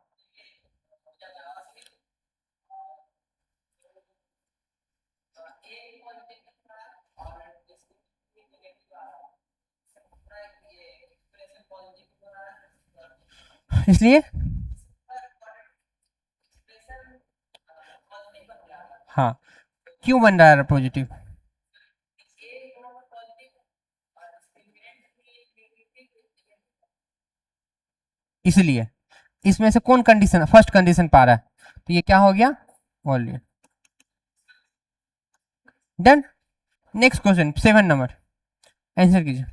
इसलिए हाँ. क्यों बन रहा है पॉजिटिव? इसलिए इसमें से कौन कंडीशन फर्स्ट कंडीशन पा रहा है? तो ये क्या हो गया? Already done. नेक्स्ट क्वेश्चन 7 नंबर. आंसर कीजिए.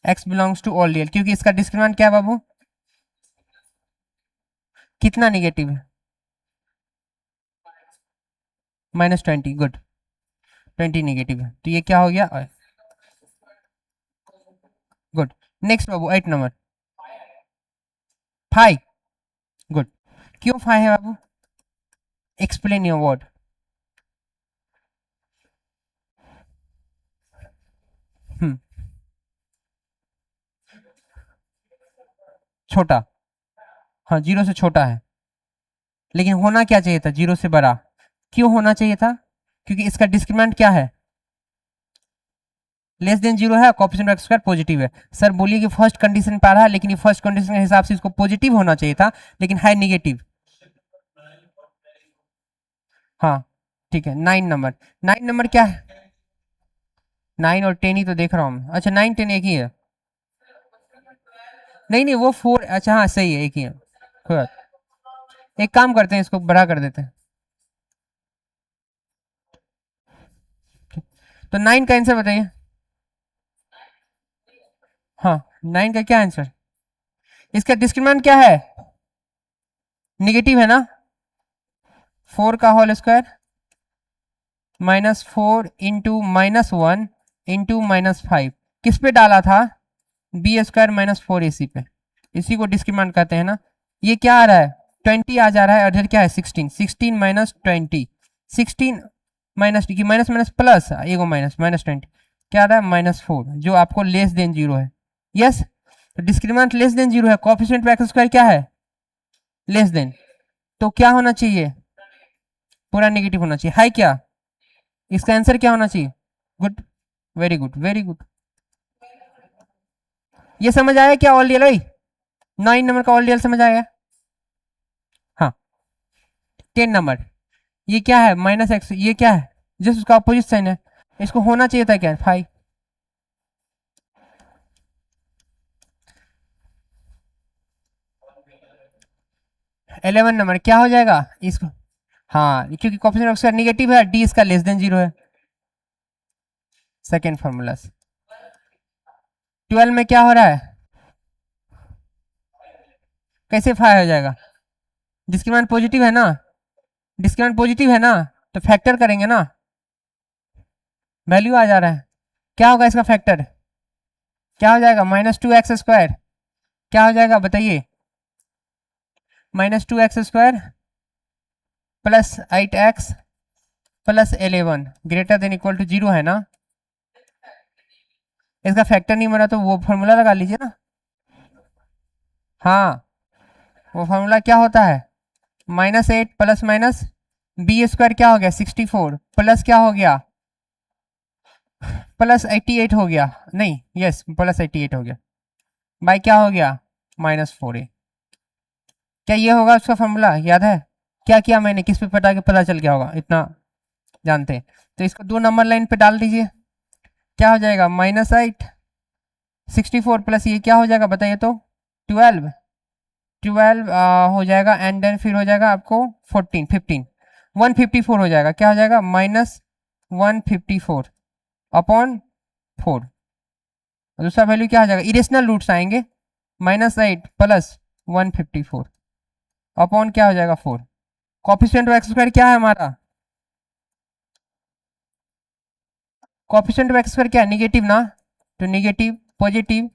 x belongs to all real. क्योंकि इसका डिस्क्रिमिनेंट क्या है बाबू? कितना निगेटिव है? -20. गुड. 20 निगेटिव है, तो ये क्या हो गया? गुड. नेक्स्ट बाबू 8 नंबर. 5. गुड. क्यों 5 है बाबू? Explain your word. छोटा. हाँ, 0 से छोटा है. लेकिन होना क्या चाहिए था? 0 से बड़ा. क्यों होना चाहिए था? क्योंकि इसका डिस्क्रिमिनेंट क्या है? लेस देन 0 है. Coefficient of x square positive है. सर बोलिए कि फर्स्ट कंडीशन पा रहा है, लेकिन ये फर्स्ट कंडीशन के हिसाब से इसको पॉजिटिव होना चाहिए था, लेकिन है निगेटिव. हाँ, ठीक है. 9 नंबर. 9 नंबर क्या है? 9 और 10 ही तो देख रहा हूँ. अच्छा, 9 10 एक ही है. नहीं नहीं, वो 4. अच्छा हाँ, सही है, एक ही है. कोई बात. एक काम करते हैं, इसको बड़ा कर देते हैं. तो 9 का आंसर बताइए. हाँ, 9 का क्या आंसर? इसका डिस्क्रिमिनेंट क्या है? निगेटिव है ना, 4 का होल स्क्वायर -4 इंटू -1 इंटू -5 किस पे डाला था, बी स्क्वायर -4ac पे, इसी को डिस्क्रिमिनेंट कहते हैं ना। ये क्या आ रहा है 20 आ जा रहा है, इधर क्या है 16, 16 minus 20, 16 minus minus minus plus एगो माइनस -20 क्या आ रहा है -4 जो आपको लेस देन 0 है। यस, तो डिस्क्रिमिनेंट लेस देन 0 है, कोएफिशिएंट ऑफ एक्स स्क्वायर क्या है लेस देन, तो क्या होना चाहिए पूरा नेगेटिव होना चाहिए, हाई क्या, इसका आंसर क्या होना चाहिए, good, very good very good. ये समझ आया क्या ऑल रियल भाई, 9 नंबर का ऑल रियल समझ आया। हाँ 10 नंबर ये क्या है -x, ये क्या है जस्ट उसका अपोजिट साइन है, इसको होना चाहिए था क्या 5। 11 नंबर क्या हो जाएगा इसको, हाँ क्योंकि कोएफिशिएंट ऑफ स्क्वायर नेगेटिव है, डी इसका लेस देन 0 है, सेकेंड फॉर्मूला से। 12 में क्या हो रहा है, कैसे 5 हो जाएगा, डिस्क्रिमिनेंट पॉजिटिव है ना, डिस्क्रिमिनेंट पॉजिटिव है ना, तो फैक्टर करेंगे ना, वैल्यू आ जा रहा है, क्या होगा इसका फैक्टर, क्या हो जाएगा -2x², क्या हो जाएगा बताइए, -2x² plus 8x plus 11 greater than equal to 0 है ना, इसका फैक्टर नहीं बना तो वो फॉर्मूला लगा लीजिए ना। हाँ वो फॉर्मूला क्या होता है -8 प्लस माइनस b² क्या हो गया 64 प्लस क्या हो गया प्लस 88 हो गया, नहीं यस प्लस 88 हो गया, बाई क्या हो गया -4a। क्या ये होगा उसका फॉर्मूला याद है, क्या किया मैंने किस पे पता चल गया होगा, इतना जानते हैं। तो इसको 2 नंबर लाइन पे डाल दीजिए, क्या हो जाएगा -8 64 प्लस ये क्या हो जाएगा बताइए तो 12 हो जाएगा, एंड देन फिर हो जाएगा आपको 14 15 154 हो जाएगा, क्या हो जाएगा -154 अपॉन 4, दूसरा वैल्यू क्या हो जाएगा, इरेशनल रूट्स आएंगे, -8 प्लस 154 अपॉन क्या हो जाएगा 4, कोएफिशिएंट ऑफ एक्स स्क्वायर क्या है हमारा, कोएफिशिएंट ऑफ एक्स स्क्वायर क्या है नेगेटिव ना, तो नेगेटिव पॉजिटिव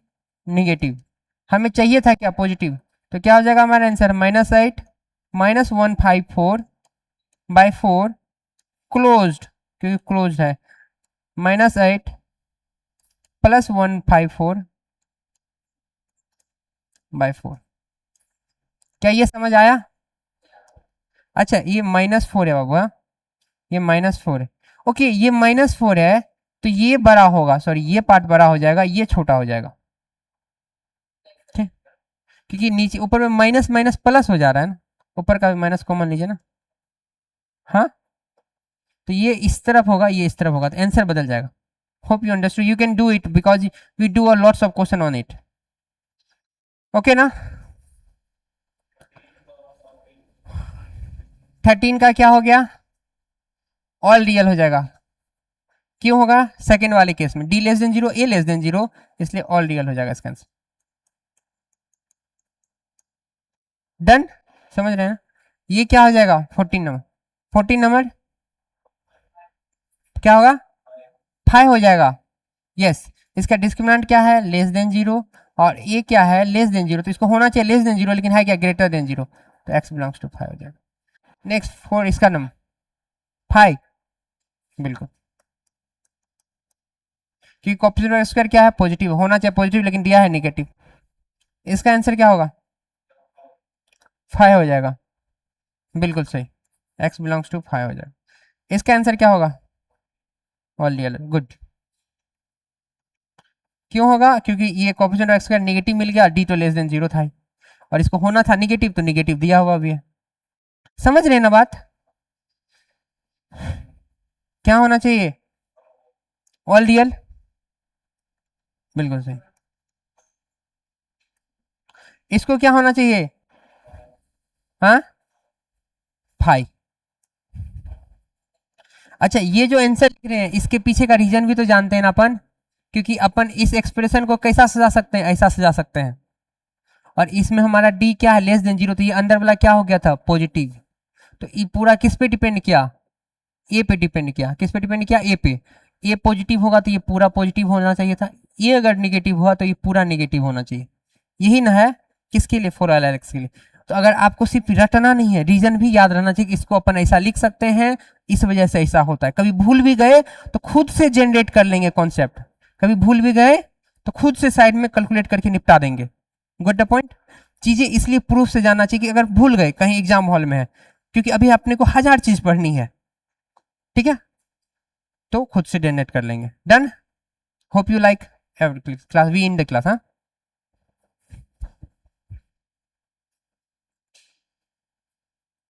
नेगेटिव, हमें चाहिए था क्या पॉजिटिव, तो क्या हो जाएगा हमारा आंसर -8 -154 बाई 4 क्लोज्ड, क्योंकि क्लोज्ड है, -8 प्लस 154 बाई 4, क्या ये समझ आया। अच्छा ये -4 है बाबू, हाँ ये -4 है, ओके ये -4 है तो ये बड़ा होगा, सॉरी ये पार्ट बड़ा हो जाएगा, ये छोटा हो जाएगा, ठीक, क्योंकि नीचे ऊपर में माइनस माइनस प्लस हो जा रहा है ना, ऊपर का भी माइनस कॉमन लीजिए ना, हाँ तो ये इस तरफ होगा ये इस तरफ होगा, तो आंसर बदल जाएगा। Hope you understood, you can do it because we do a lots of question on it, okay ना। 13 का क्या हो गया ऑल रियल हो जाएगा, क्यों होगा सेकंड वाले केस में, डी लेस देन 0 ए लेस देन 0, इसलिए ऑल रियल हो जाएगा इसका आंसर, डन, समझ रहे हैं। ये क्या हो जाएगा 14 नंबर, 14 नंबर क्या होगा 5 हो जाएगा, यस इसका डिस्क्रिमिनेंट क्या है लेस देन 0 और ये क्या है लेस देन 0, तो इसको होना चाहिए लेस देन 0 लेकिन है क्या ग्रेटर देन 0, तो x बिलोंग्स टू 5 हो जाएगा। नेक्स्ट 4 इसका नंबर 5 बिल्कुल, क्योंकि कोएफिशिएंट स्क्वायर क्या है पॉजिटिव, होना चाहिए पॉजिटिव लेकिन दिया है नेगेटिव, इसका आंसर क्या होगा 5 हो जाएगा, बिल्कुल सही, x बिलोंग्स टू 5 हो जाएगा, इसका आंसर क्या होगा ऑल रियल, गुड, क्यों होगा क्योंकि ये कोएफिशिएंट ऑफ एक्स का नेगेटिव मिल गया, डी तो लेस देन 0 था ही, और इसको होना था नेगेटिव तो नेगेटिव दिया हुआ भी है, समझ रहे हैं ना बात, क्या होना चाहिए ऑल रियल, बिल्कुल सही, इसको क्या होना चाहिए हाँ 5। अच्छा ये जो आंसर लिख रहे हैं इसके पीछे का रीजन भी तो जानते हैं ना अपन, क्योंकि अपन इस एक्सप्रेशन को कैसा सजा सकते हैं, ऐसा सजा सकते हैं, और इसमें हमारा डी क्या है, लेस देन जीरो, तो ये अंदर वाला क्या हो गया था, पॉजिटिव। तो ये पूरा किस पे डिपेंड किया, ए पे डिपेंड किया। किस पे डिपेंड किया, ए पे। ए पॉजिटिव होगा तो ये पूरा पॉजिटिव होना चाहिए था, ये अगर निगेटिव हुआ तो ये पूरा निगेटिव होना चाहिए। यही ना है किसके लिए, 4LRX के लिए। तो अगर आपको सिर्फ रटना नहीं है, रीजन भी याद रहना चाहिए कि इसको अपन ऐसा लिख सकते हैं, इस वजह से ऐसा होता है। कभी भूल भी गए तो खुद से जनरेट कर लेंगे कॉन्सेप्ट, कभी भूल भी गए तो खुद से साइड में कैलकुलेट करके निपटा देंगे। Good the point. चीजें इसलिए प्रूफ से जानना चाहिए कि अगर भूल गए कहीं एग्जाम हॉल में है, क्योंकि अभी अपने को 1000 चीज पढ़नी है, ठीक है, तो खुद से जनरेट कर लेंगे। Done. Hope you like class, we in the class. हाँ।